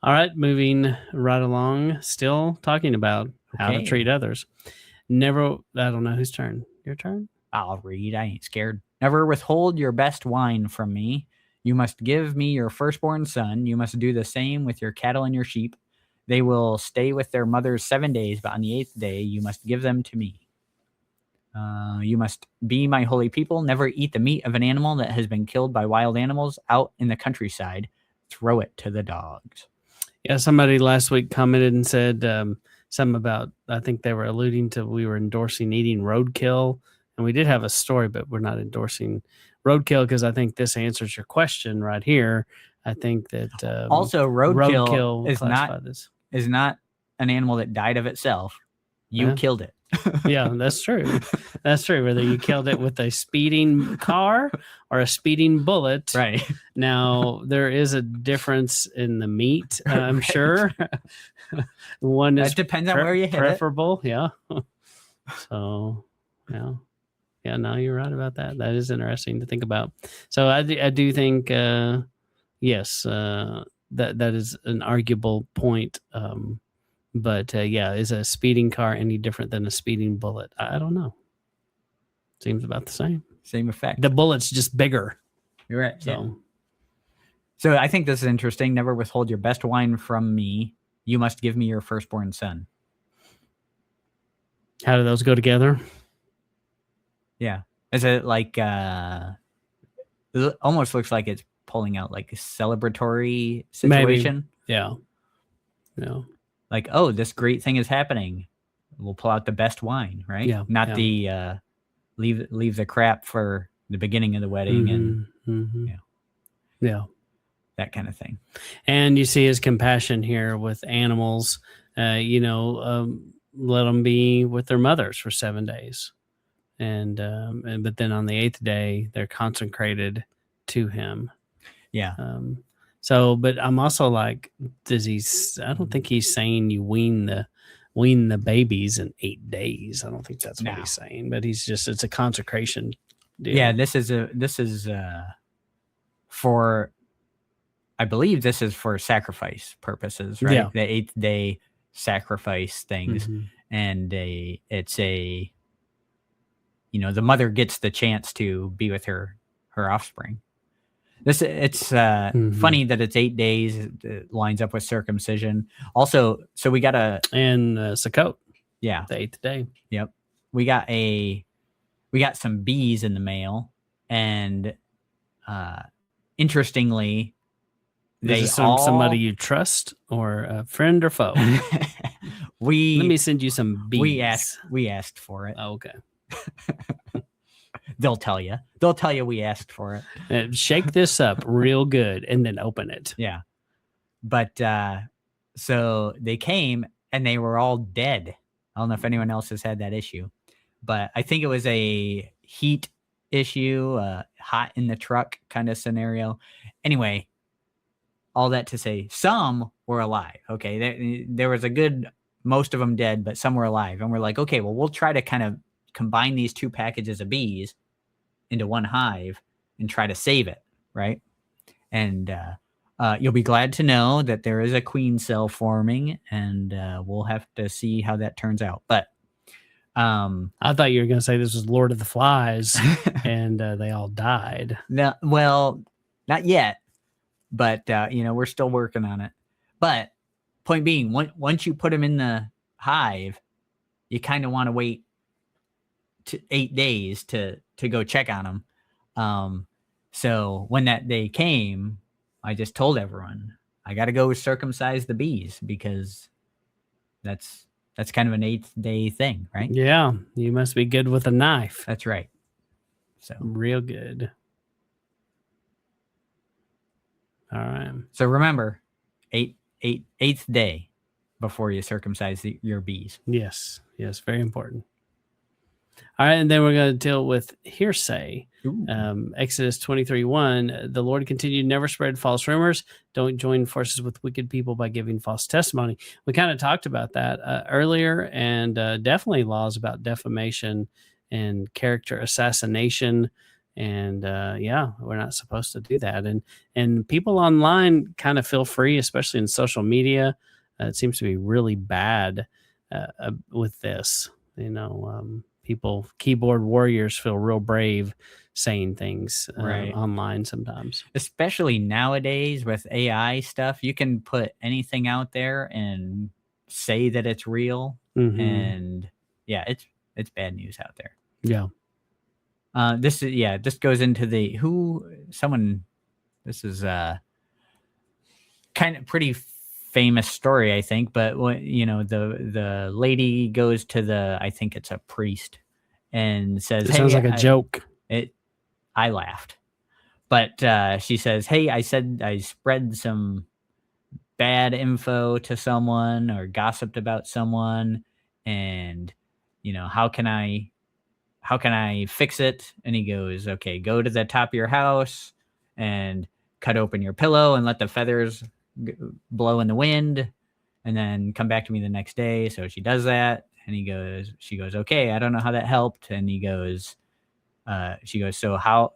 all right, moving right along, still talking about how to treat others. I don't know whose turn. Your turn? I'll read. I ain't scared. Never withhold your best wine from me. You must give me your firstborn son. You must do the same with your cattle and your sheep. They will stay with their mothers 7 days, but on the 8th day, you must give them to me. You must be my holy people. Never eat the meat of an animal that has been killed by wild animals out in the countryside. Throw it to the dogs. Yeah, somebody last week commented and said something about, I think they were alluding to, we were endorsing eating roadkill. And we did have a story, but we're not endorsing roadkill because I think this answers your question right here. I think that also roadkill is not an animal that died of itself. You killed it. Yeah, that's true. That's true. Whether you killed it with a speeding car or a speeding bullet. Right. Now, there is a difference in the meat, I'm right. Sure. One is depends on where you hit preferable. It. Yeah. So, yeah. Yeah, no, you're right about that. That is interesting to think about. So I do think, yes, that is an arguable point. But is a speeding car any different than a speeding bullet? I don't know. Seems about the same. Same effect. The bullet's just bigger. You're right. So, yeah. So I think this is interesting. Never withhold your best wine from me. You must give me your firstborn son. How do those go together? Yeah. Is it like it almost looks like it's pulling out like a celebratory situation? Maybe. Yeah. Yeah. Like, oh, this great thing is happening. We'll pull out the best wine, right? Yeah. Not the leave the crap for the beginning of the wedding and that kind of thing. And you see his compassion here with animals. Let them be with their mothers for 7 days. But then on the 8th day, they're consecrated to him. Yeah. But I'm also like, I don't think he's saying you wean the babies in 8 days. I don't think that's what he's saying, but it's a consecration deal. Yeah. This is I believe this is for sacrifice purposes, right? Yeah. The 8th day sacrifice things. Mm-hmm. And it's the mother gets the chance to be with her offspring. It's funny that it's 8 days. It lines up with circumcision. Also, so we got and Sukkot. Yeah, the 8th day. Yep, we got some bees in the mail, and interestingly, is this somebody you trust or a friend or foe? Let me send you some bees. We asked for it. Oh, okay. They'll tell you. They'll tell you we asked for it. Shake this up real good and then open it. Yeah. But so they came and they were all dead. I don't know if anyone else has had that issue, but I think it was a heat issue, hot in the truck kind of scenario. Anyway, all that to say, some were alive. Okay. There was most of them dead, but some were alive. And we're like, okay, well, we'll try to kind of combine these 2 packages of bees into one hive and try to save it, right? And you'll be glad to know that there is a queen cell forming, and we'll have to see how that turns out. But I thought you were going to say this was Lord of the Flies, and they all died. No, well, not yet, but we're still working on it. But point being, once you put them in the hive, you kind of want to wait 8 days to go check on them. So when that day came, I just told everyone I got to go circumcise the bees, because that's kind of an 8th-day thing, right? Yeah, you must be good with a knife. That's right. So real good. All right. So remember, 8th day before you circumcise your bees. Yes, very important. All right, and then we're going to deal with hearsay. Exodus 23:1. The Lord continued, never spread false rumors. Don't join forces with wicked people by giving false testimony. We kind of talked about that earlier, and definitely laws about defamation and character assassination. And we're not supposed to do that. And people online kind of feel free, especially in social media. It seems to be really bad with this. People, keyboard warriors, feel real brave saying things online sometimes. Especially nowadays with AI stuff, you can put anything out there and say that it's real. Mm-hmm. And it's bad news out there. Yeah. This goes into this is kind of pretty famous story, I think, but the lady goes to I think it's a priest, and says, it sounds like a joke. I laughed, but she says, hey, I said I spread some bad info to someone or gossiped about someone, and how can I fix it? And he goes, okay, go to the top of your house and cut open your pillow and let the feathers blow in the wind, and then come back to me the next day. So she does that, and she goes, okay, I don't know how that helped. And she goes, so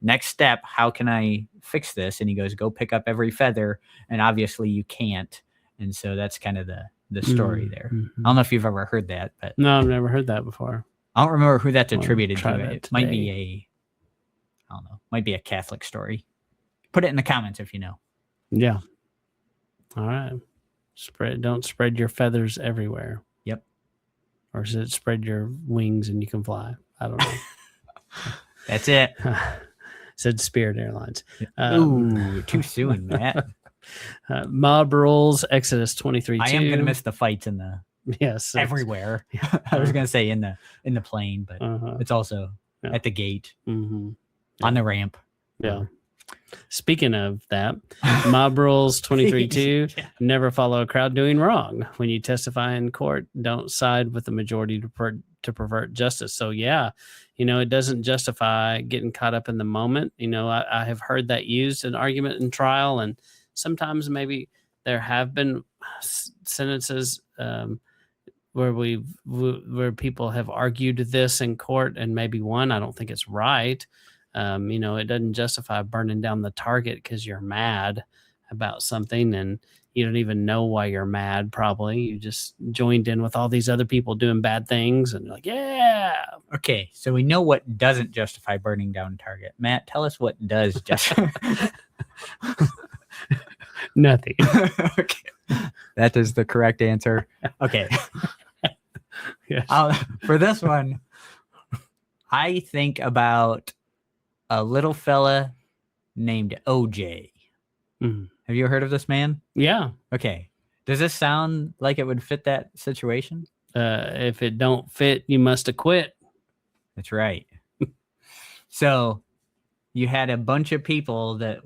next step, how can I fix this? And he goes, go pick up every feather. And obviously you can't. And so that's kind of the story there. Mm-hmm. I don't know if you've ever heard that, but no, I've never heard that before. I don't remember who that's attributed to. It might be might be a Catholic story. Put it in the comments if you know. Yeah. All right. Don't spread your feathers everywhere. Yep. Or is it spread your wings and you can fly? I don't know. That's it. Said Spirit Airlines. Ooh, too soon, Matt. Mob rules, Exodus 23:2. I am going to miss the fights in the everywhere. I was going to say in the plane, but it's also at the gate, on the ramp. Yeah. Speaking of that, mob rules 23:2. Never follow a crowd doing wrong. When you testify in court, don't side with the majority to pervert justice. So it doesn't justify getting caught up in the moment. I have heard that used in argument and trial, and sometimes maybe there have been sentences where people have argued this in court and maybe won. I don't think it's right. It doesn't justify burning down the Target because you're mad about something and you don't even know why you're mad. Probably you just joined in with all these other people doing bad things and you're like, yeah. Okay, so we know what doesn't justify burning down Target. Matt, tell us what does justify. Nothing. Okay, that is the correct answer. Okay. Yes. For this one, I think about a little fella named OJ. Mm. Have you heard of this man? Yeah. Okay. Does this sound like it would fit that situation? If it don't fit, you must have quit. That's right. So you had a bunch of people that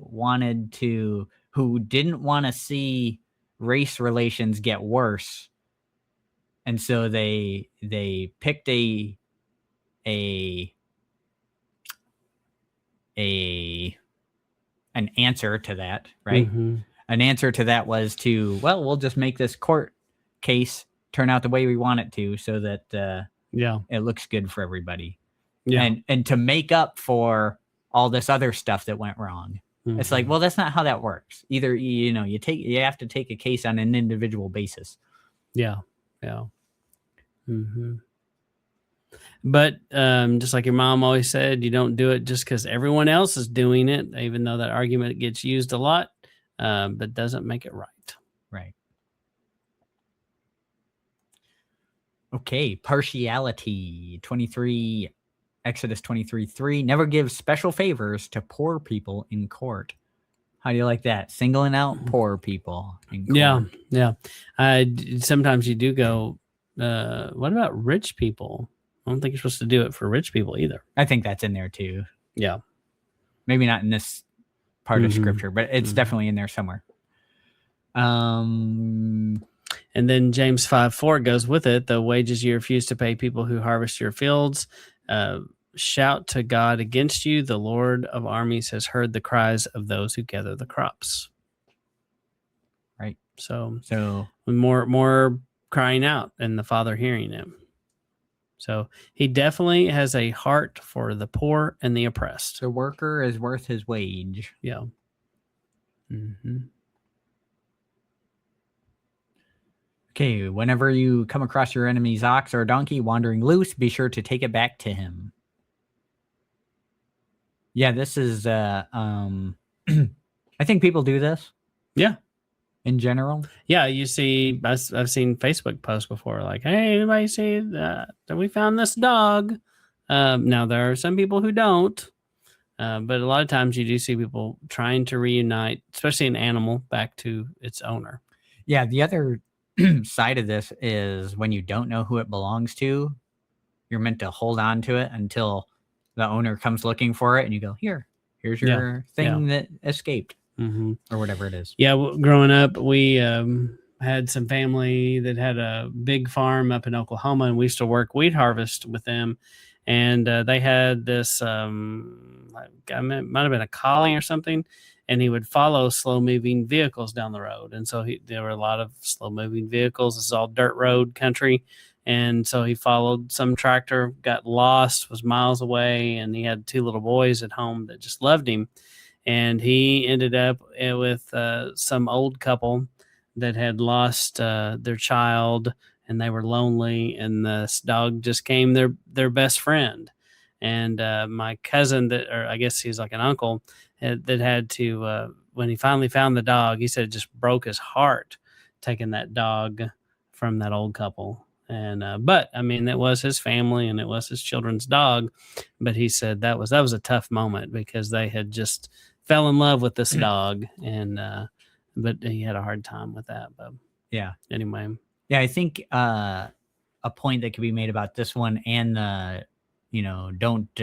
who didn't want to see race relations get worse. And so they picked an answer to that, right? Mm-hmm. An answer to that was we'll just make this court case turn out the way we want it to, so that it looks good for everybody. Yeah. And to make up for all this other stuff that went wrong. It's like, well, that's not how that works. Either, you have to take a case on an individual basis. Yeah. But just like your mom always said, you don't do it just because everyone else is doing it, even though that argument gets used a lot, but doesn't make it right. Right. Okay, partiality. 23, Exodus 23:3. Never give special favors to poor people in court. How do you like that? Singling out poor people in court. Yeah. Sometimes you do go, what about rich people? I don't think you're supposed to do it for rich people either. I think that's in there too. Yeah. Maybe not in this part of scripture, but it's definitely in there somewhere. And then James 5:4 goes with it. The wages you refuse to pay people who harvest your fields, shout to God against you. The Lord of armies has heard the cries of those who gather the crops. Right. So more crying out and the Father hearing him. So he definitely has a heart for the poor and the oppressed. The worker is worth his wage. Yeah. Okay, whenever you come across your enemy's ox or donkey wandering loose, be sure to take it back to him. Yeah, this is, I think people do this. Yeah. In general. Yeah, you see, I've seen Facebook posts before, like, hey, anybody see that we found this dog? Now, there are some people who don't, but a lot of times you do see people trying to reunite, especially an animal, back to its owner. Yeah, the other side of this is when you don't know who it belongs to, you're meant to hold on to it until the owner comes looking for it, and you go, here's your thing that escaped. Or whatever it is. Yeah, growing up, we had some family that had a big farm up in Oklahoma, and we used to work wheat harvest with them. And they had this, it might have been a collie or something, and he would follow slow-moving vehicles down the road. And so there were a lot of slow-moving vehicles. This is all dirt road country. And so he followed some tractor, got lost, was miles away, and he had 2 little boys at home that just loved him. And he ended up with some old couple that had lost their child, and they were lonely, and this dog just came their best friend. And my cousin, or I guess he's like an uncle, that had to, when he finally found the dog, he said it just broke his heart taking that dog from that old couple. And but I mean, it was his family and it was his children's dog. But he said that was a tough moment because they had just fell in love with this dog, and but he had a hard time with that. But yeah, anyway, yeah, I think a point that could be made about this one and don't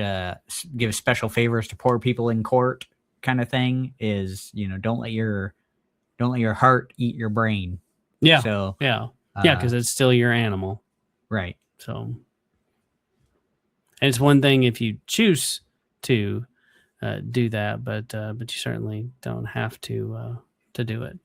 give special favors to poor people in court kind of thing is don't let your heart eat your brain. Yeah. So because it's still your animal, right? So, and it's one thing if you choose to do that, but you certainly don't have to do it.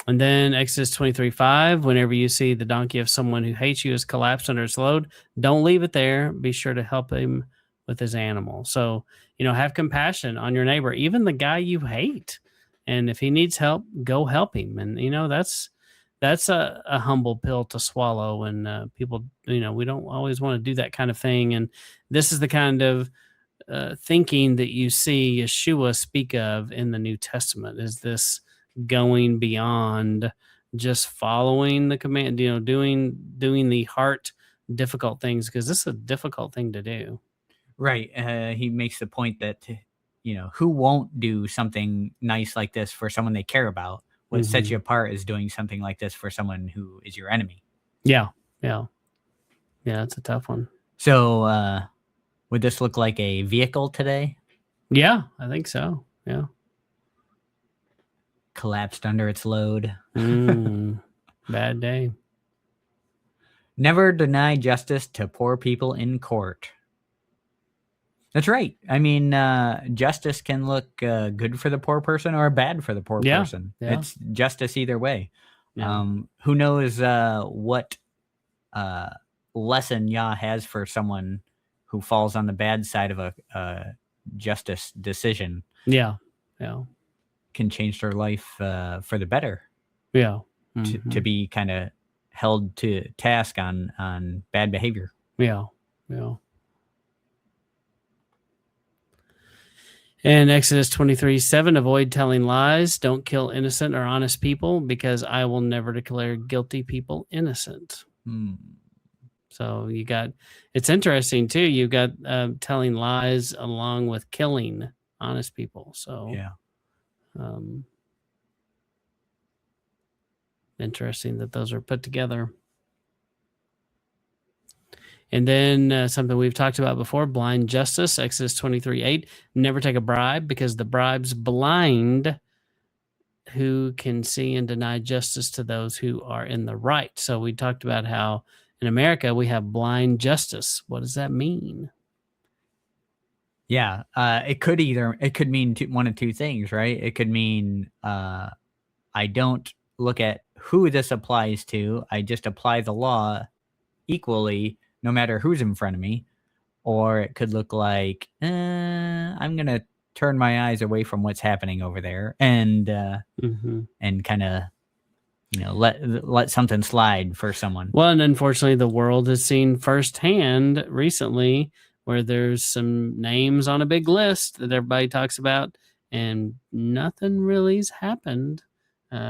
And then Exodus 23:5, whenever you see the donkey of someone who hates you has collapsed under its load, don't leave it there. Be sure to help him with his animal. So, have compassion on your neighbor, even the guy you hate. And if he needs help, go help him. And, that's a humble pill to swallow. And people, we don't always want to do that kind of thing. And this is the kind of thinking that you see Yeshua speak of in the New Testament, is this going beyond just following the command, doing the heart difficult things, because this is a difficult thing to do. Right. He makes the point that, who won't do something nice like this for someone they care about? What sets you apart is doing something like this for someone who is your enemy. Yeah. It's a tough one. So would this look like a vehicle today? Yeah, I think so. Yeah. Collapsed under its load. Bad day. Never deny justice to poor people in court. That's right. I mean, justice can look good for the poor person or bad for the poor person. Yeah. It's justice either way. Yeah. Who knows what lesson Yah has for someone who falls on the bad side of justice decision. Yeah. Can change their life for the better. Yeah. To be kind of held to task on bad behavior. Yeah. And Exodus 23:7, avoid telling lies. Don't kill innocent or honest people, because I will never declare guilty people innocent. So it's interesting too. You've got telling lies along with killing honest people. So interesting that those are put together. And then something we've talked about before, blind justice, Exodus 23:8. Never take a bribe, because the bribe's blind who can see and deny justice to those who are in the right. So we talked about how in America we have blind justice. What does that mean? Yeah, it could mean one of two things, right? It could mean I don't look at who this applies to. I just apply the law equally, no matter who's in front of me. Or it could look like I'm going to turn my eyes away from what's happening over there and kind of let something slide for someone. Well, and unfortunately, the world has seen firsthand recently where there's some names on a big list that everybody talks about, and nothing really's happened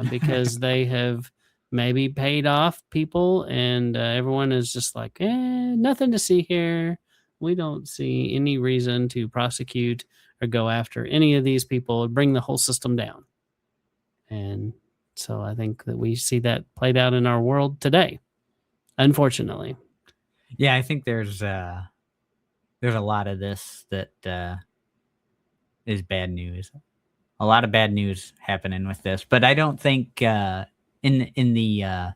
because they have maybe paid off people, and everyone is just like, nothing to see here. We don't see any reason to prosecute or go after any of these people, bring the whole system down. And so I think that we see that played out in our world today, unfortunately. Yeah, I think there's a lot of this that is bad news. A lot of bad news happening with this, but I don't think in the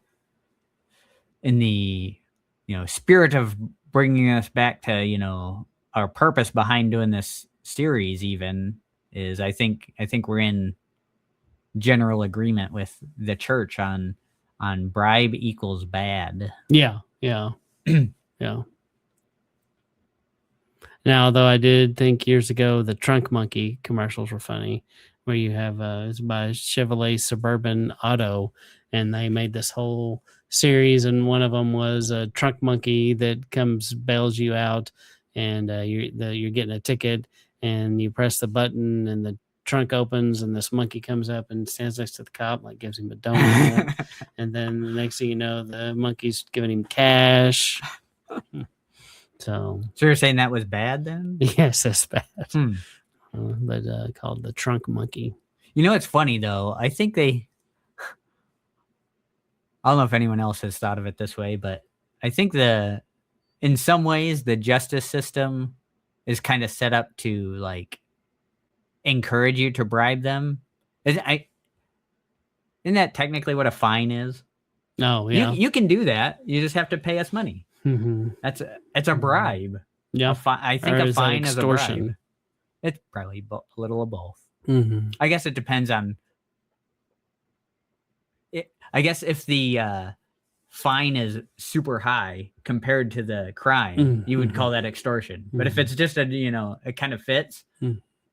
spirit of bringing us back to our purpose behind doing this series even is I think we're in general agreement with the church on bribe equals bad. Yeah. Now, though, I did think years ago the Trunk Monkey commercials were funny, where you have it's by Chevrolet Suburban Auto, and they made this whole series, and one of them was a trunk monkey that comes, bails you out, and you're getting a ticket, and you press the button, and the trunk opens, and this monkey comes up and stands next to the cop, like gives him a donut, and then the next thing you know, the monkey's giving him cash. So you're saying that was bad then? Yes, that's bad. But called the Trunk Monkey. It's funny though. I think I don't know if anyone else has thought of it this way, but I think in some ways the justice system is kind of set up to like encourage you to bribe them. Isn't that technically what a fine is? Oh, yeah. You can do that. You just have to pay us money. Mm-hmm. It's a bribe. Yeah. I think a fine is a bribe. It's probably a little of both. Mm-hmm. I guess it depends on it. I guess if the fine is super high compared to the crime, you would call that extortion. But if it's just it kind of fits,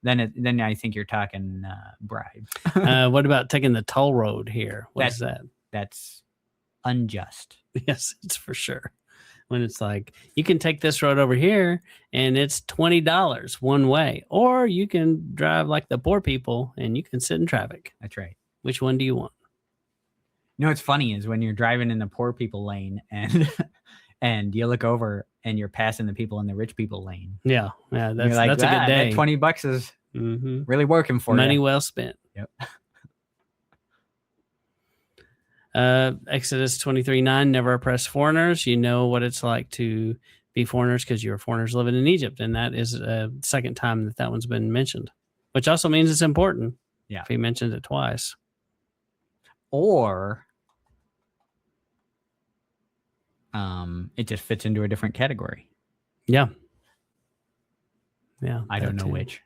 then I think you're talking bribe. What about taking the toll road here? What is that? That's unjust. Yes, it's for sure. When it's like, you can take this road over here and it's $20 one way, or you can drive like the poor people and you can sit in traffic. That's right. Which one do you want? What's funny is when you're driving in the poor people lane and you look over and you're passing the people in the rich people lane. Yeah. That's a good day. That $20 is really working for money you. Well spent. Yep. Exodus 23:9, never oppress foreigners. You know what it's like to be foreigners because you're foreigners living in Egypt. And that is a second time that one's been mentioned, which also means it's important. Yeah. If he mentioned it twice. Or it just fits into a different category. Yeah. Yeah. I don't know which.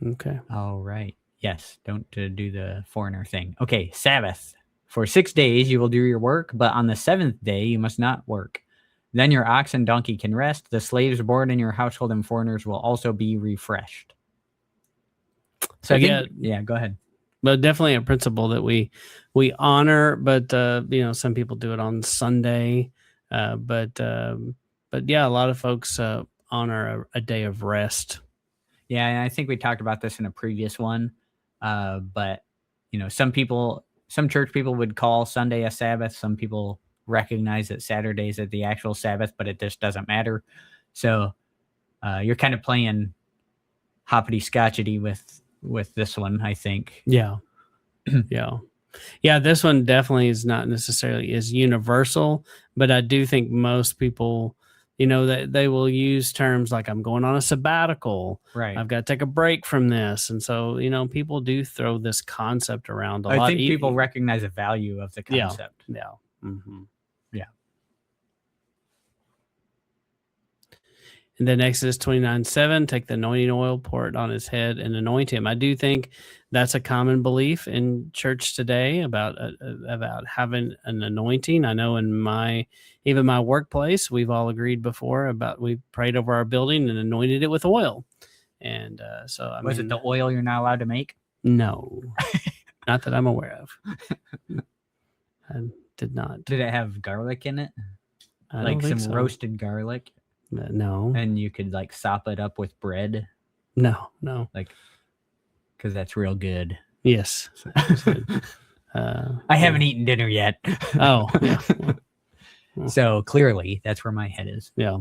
Okay. All right. Yes, don't do the foreigner thing. Okay, Sabbath. For 6 days you will do your work, but on the seventh day you must not work. Then your ox and donkey can rest. The slaves born in your household and foreigners will also be refreshed. So yeah, go ahead. But definitely a principle that we honor, but some people do it on Sunday, but yeah, a lot of folks honor a day of rest. Yeah, and I think we talked about this in a previous one, but some church people would call Sunday a Sabbath. Some people recognize that Saturdays are the actual Sabbath, but it just doesn't matter. So you're kind of playing hoppity scotchety with this one, I think. Yeah. Yeah, this one definitely is not necessarily is universal, but I do think most people, that they will use terms like I'm going on a sabbatical. Right. I've got to take a break from this. And so, people do throw this concept around a lot. I think people recognize the value of the concept. Yeah. Mm-hmm. Yeah. And then Exodus 29:7, take the anointing oil, pour it on his head, and anoint him. I do think that's a common belief in church today about having an anointing. I know in my workplace, we've all agreed before we prayed over our building and anointed it with oil. And so, was it the oil you're not allowed to make? No, not that I'm aware of. I did not. Did it have garlic in it? Like some roasted garlic? No. And you could like sop it up with bread? No. Like, because that's real good. Yes. I haven't eaten dinner yet. Oh, yeah. So clearly that's where my head is. Yeah.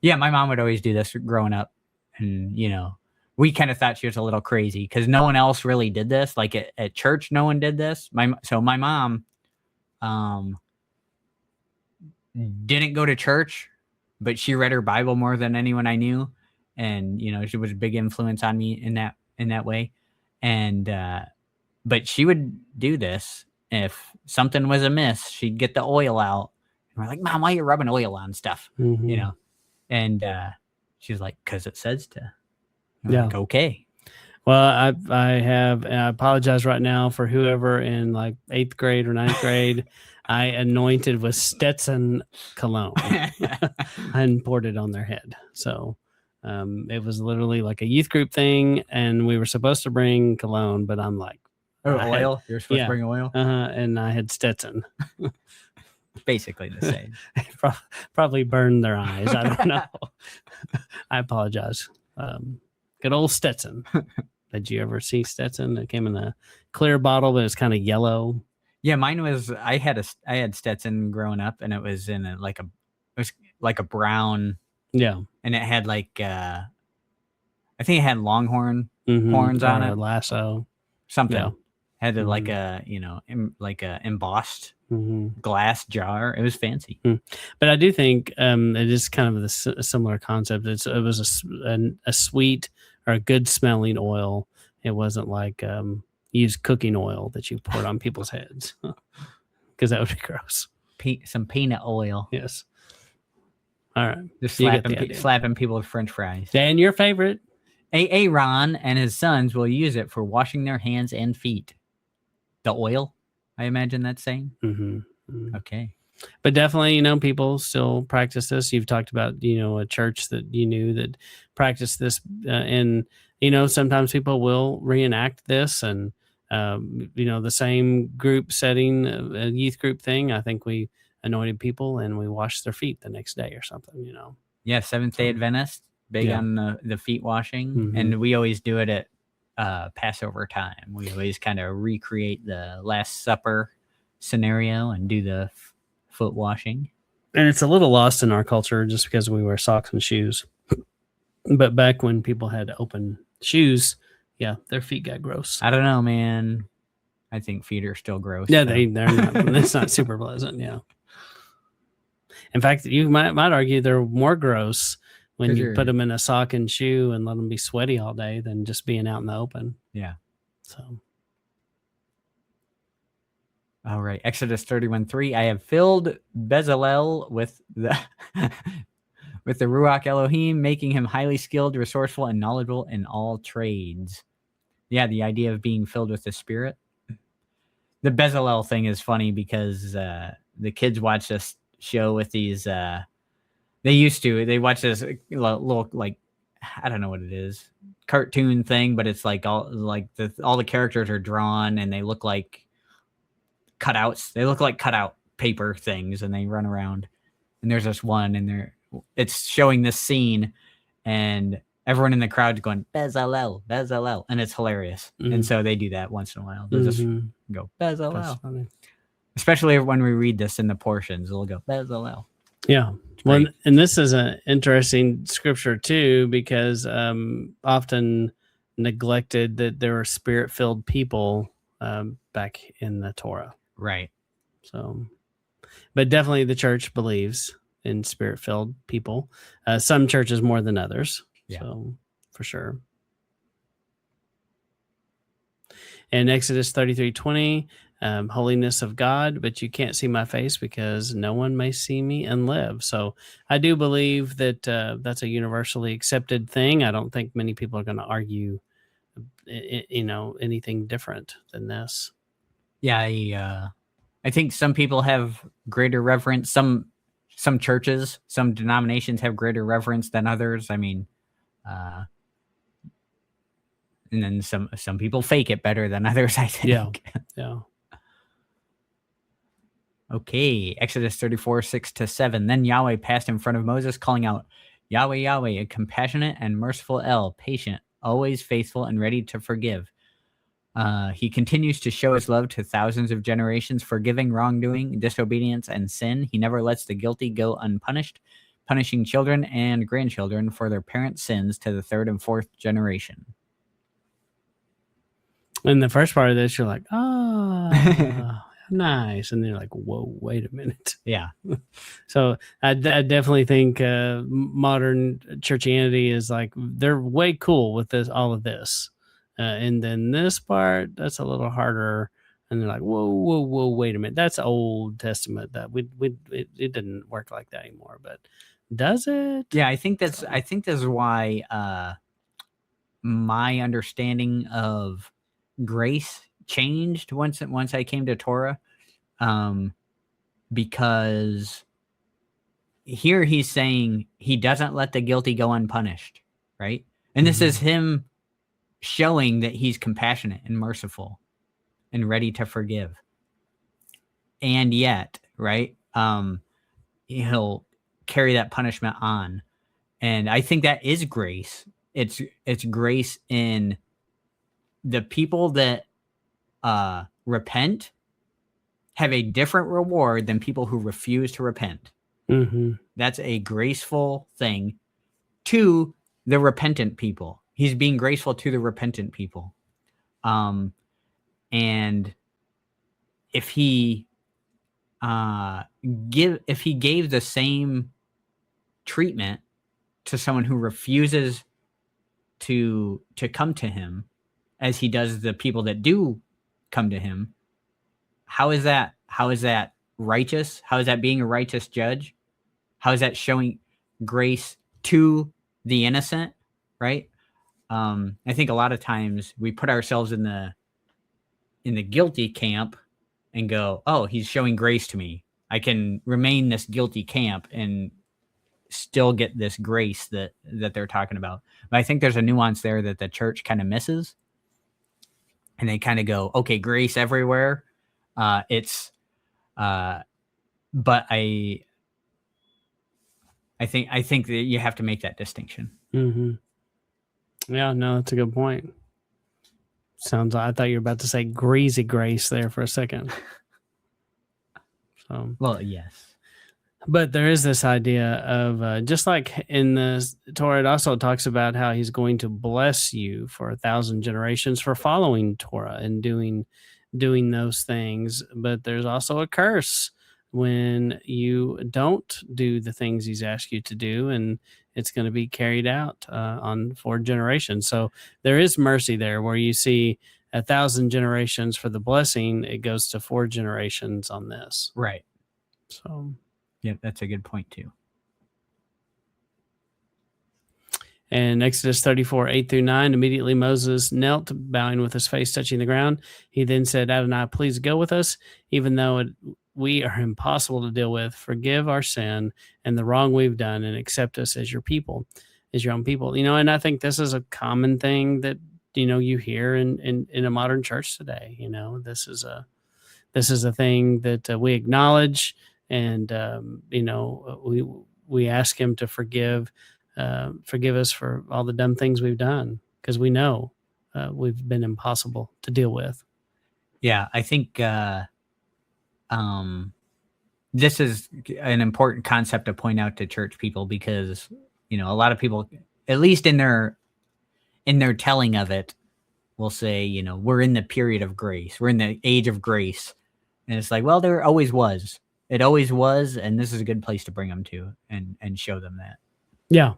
Yeah, my mom would always do this growing up. And, we kind of thought she was a little crazy because no one else really did this. Like at church, no one did this. My mom didn't go to church, but she read her Bible more than anyone I knew. And, she was a big influence on me in that way. And, but she would do this. If something was amiss, she'd get the oil out. And we're like, Mom, why are you rubbing oil on stuff? Mm-hmm. And she's like, because it says to. Yeah. Like, okay. Well, I have, and I apologize right now for whoever in like 8th grade or 9th grade, I anointed with Stetson cologne and poured it on their head. So it was literally like a youth group thing, and we were supposed to bring cologne, but I'm like, oil? You're supposed to bring oil? And I had Stetson. Basically the same. Probably burned their eyes. I don't know. I apologize. Good old Stetson. Did you ever see Stetson? It came in a clear bottle, but it's kind of yellow. Yeah, mine was. I had Stetson growing up, and it was in it was like a brown. Yeah, and it had like I think it had longhorn horns on it. Lasso, something. Yeah. Had like a like a embossed glass jar. It was fancy. But I do think it is kind of a similar concept. It was a sweet or a good smelling oil. It wasn't like used cooking oil that you poured on people's heads, because that would be gross. Some peanut oil. Yes. All right. Just slapping people with French fries. Dan, your favorite. Aaron and his sons will use it for washing their hands and feet. The oil, I imagine that's saying. Okay. But definitely, people still practice this. You've talked about, a church that you knew that practiced this. And, sometimes people will reenact this and, the same group setting, a youth group thing. I think we anointed people and we washed their feet the next day or something, Yeah, Seventh-day Adventist, big on the feet washing. And we always do it at Passover time. We always kind of recreate the Last Supper scenario and do the foot washing. And it's a little lost in our culture just because we wear socks and shoes. But back when people had open shoes, yeah, their feet got gross. I don't know, man. I think feet are still gross. Yeah, they're not. It's not super pleasant. Yeah. In fact, you might argue they're more gross when you put them in a sock and shoe and let them be sweaty all day than just being out in the open. Yeah. So. All right. Exodus 31:3. I have filled Bezalel with the Ruach Elohim, making him highly skilled, resourceful, and knowledgeable in all trades. Yeah, the idea of being filled with the Spirit. The Bezalel thing is funny because the kids watch this show with these They used to. They watch this little like, I don't know what it is, cartoon thing, but it's like all the characters are drawn and they look like cutouts. They look like cutout paper things, and they run around. And there's this one, and it's showing this scene, and everyone in the crowd's going Bezalel, Bezalel, and it's hilarious. Mm-hmm. And so they do that once in a while. They'll just go Bezalel, especially when we read this in the portions. They'll go Bezalel. Yeah. Well, and this is an interesting scripture too, because often neglected that there are spirit-filled people back in the Torah. Right. So, but definitely the church believes in spirit-filled people. Some churches more than others. Yeah. So, for sure. And Exodus 33:20. Holiness of God, but you can't see my face because no one may see me and live. So I do believe that that's a universally accepted thing. I don't think many people are going to argue, anything different than this. Yeah, I think some people have greater reverence. Some churches, some denominations have greater reverence than others. I mean, and then some people fake it better than others, I think. Yeah. Okay, Exodus 34:6-7. Then Yahweh passed in front of Moses, calling out, Yahweh, Yahweh, a compassionate and merciful El, patient, always faithful and ready to forgive. He continues to show his love to thousands of generations, forgiving wrongdoing, disobedience, and sin. He never lets the guilty go unpunished, punishing children and grandchildren for their parents' sins to the third and fourth generation. In the first part of this, you're like, oh... nice. And they're like, whoa, wait a minute. Yeah. So I definitely think modern churchianity is like, they're way cool with all of this. And then this part, that's a little harder. And they're like, whoa, wait a minute. That's Old Testament. That it didn't work like that anymore. But does it? Yeah, I think that's why my understanding of grace changed once I came to Torah, because here he's saying he doesn't let the guilty go unpunished, right? And this is him showing that he's compassionate and merciful and ready to forgive. And yet, right, he'll carry that punishment on. And I think that is grace. It's grace in the people that repent have a different reward than people who refuse to repent. Mm-hmm. That's a graceful thing to the repentant people. He's being graceful to the repentant people. And if he gave the same treatment to someone who refuses to come to him as he does the people that do come to him, how is that righteous? How is that being a righteous judge? How is that showing grace to the innocent, right? I think a lot of times we put ourselves in the guilty camp and go, oh, he's showing grace to me. I can remain this guilty camp and still get this grace that they're talking about. But I think there's a nuance there that the church kind of misses. And they kind of go, okay, grace everywhere. But I think that you have to make that distinction. Mm-hmm. Yeah, no, that's a good point. Sounds like I thought you were about to say greasy grace there for a second. So, well, yes. But there is this idea of just like in the Torah, it also talks about how he's going to bless you for 1,000 generations for following Torah and doing those things. But there's also a curse when you don't do the things he's asked you to do, and it's going to be carried out on 4 generations. So there is mercy there where you see 1,000 generations for the blessing. It goes to 4 generations on this. Right. So... yeah, that's a good point too. And Exodus 34:8-9, immediately Moses knelt, bowing with his face touching the ground. He then said, Adonai, please go with us, even though it we are impossible to deal with. Forgive our sin and the wrong we've done, and accept us as your people, as your own people. And I think this is a common thing that you hear in a modern church today. This is a thing that we acknowledge, and we ask him to forgive us for all the dumb things we've done, because we know we've been impossible to deal with. Yeah, I think this is an important concept to point out to church people, because a lot of people, at least in their telling of it, will say, we're in the period of grace, we're in the age of grace, and it's like, well, there always was, it always was, and this is a good place to bring them to and show them that. Yeah.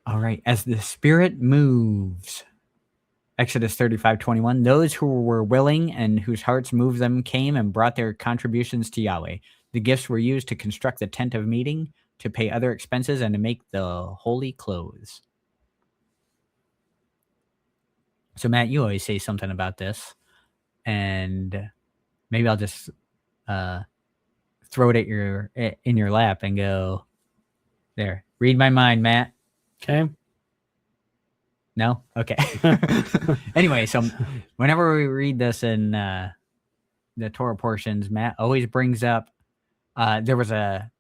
All right, as the Spirit moves. Exodus 35:21, those who were willing and whose hearts moved them came and brought their contributions to Yahweh. The gifts were used to construct the tent of meeting, to pay other expenses, and to make the holy clothes. So, Matt, you always say something about this, and maybe I'll just throw it in your lap and go, there, read my mind, Matt. Okay. No? Okay. Anyway, so whenever we read this in the Torah portions, Matt always brings up there was a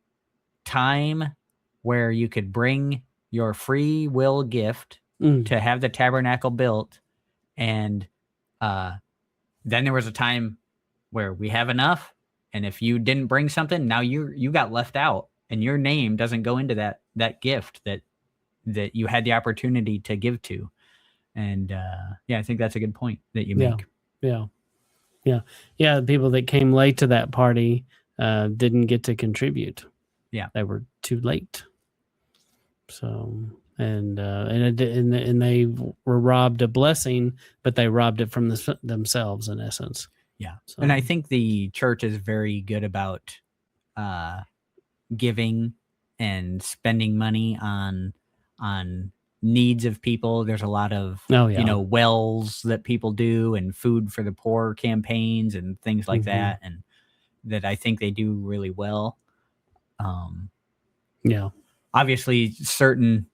time where you could bring your free will gift to have the tabernacle built, and then there was a time where we have enough, and if you didn't bring something, now you got left out, and your name doesn't go into that gift that you had the opportunity to give to. And I think that's a good point that you make. Yeah. The people that came late to that party didn't get to contribute. Yeah, they were too late. So and they were robbed a blessing, but they robbed it from themselves, in essence. Yeah. So. And I think the church is very good about giving and spending money on needs of people. There's a lot of wells that people do, and food for the poor campaigns and things like that, and that I think they do really well. Obviously certain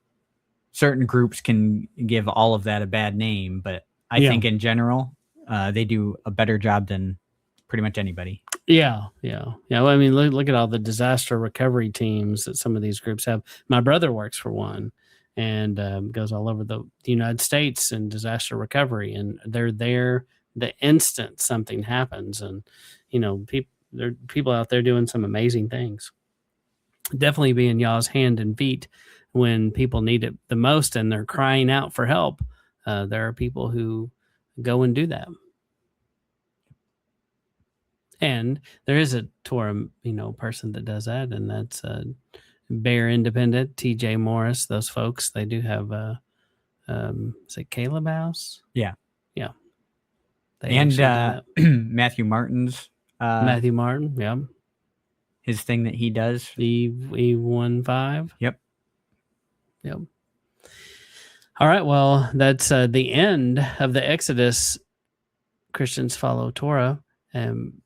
groups can give all of that a bad name, but I think in general they do a better job than pretty much anybody. Yeah. Well, I mean, look at all the disaster recovery teams that some of these groups have. My brother works for one, and goes all over the United States in disaster recovery, and they're there the instant something happens, and there are people out there doing some amazing things. Definitely being Yah's hand and feet when people need it the most, and they're crying out for help. There are people who go and do that. And there is a Torah, person that does that, and that's Bear Independent, TJ Morris, those folks. They do have is it Caleb House? Yeah. And Matthew Martin's Matthew Martin, yeah. His thing that he does. E15. Yep. All right, well, that's the end of the Exodus Christians Follow Torah in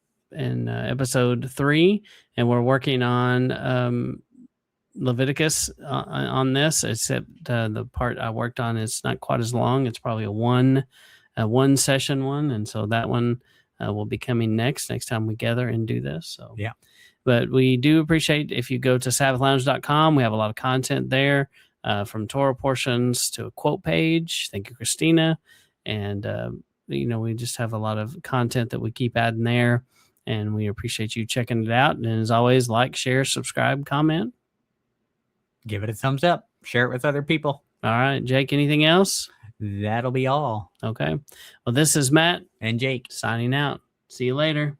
episode 3, and we're working on Leviticus on this, except the part I worked on is not quite as long. It's probably a one session one, and so that one will be coming next time we gather and do this. So yeah, but we do appreciate if you go to sabbathlounge.com. We have a lot of content there, from Torah portions to a quote page. Thank you, Christina. And we just have a lot of content that we keep adding there, and we appreciate you checking it out. And as always, like, share, subscribe, comment. Give it a thumbs up. Share it with other people. All right, Jake, anything else? That'll be all. Okay. Well, this is Matt and Jake signing out. See you later.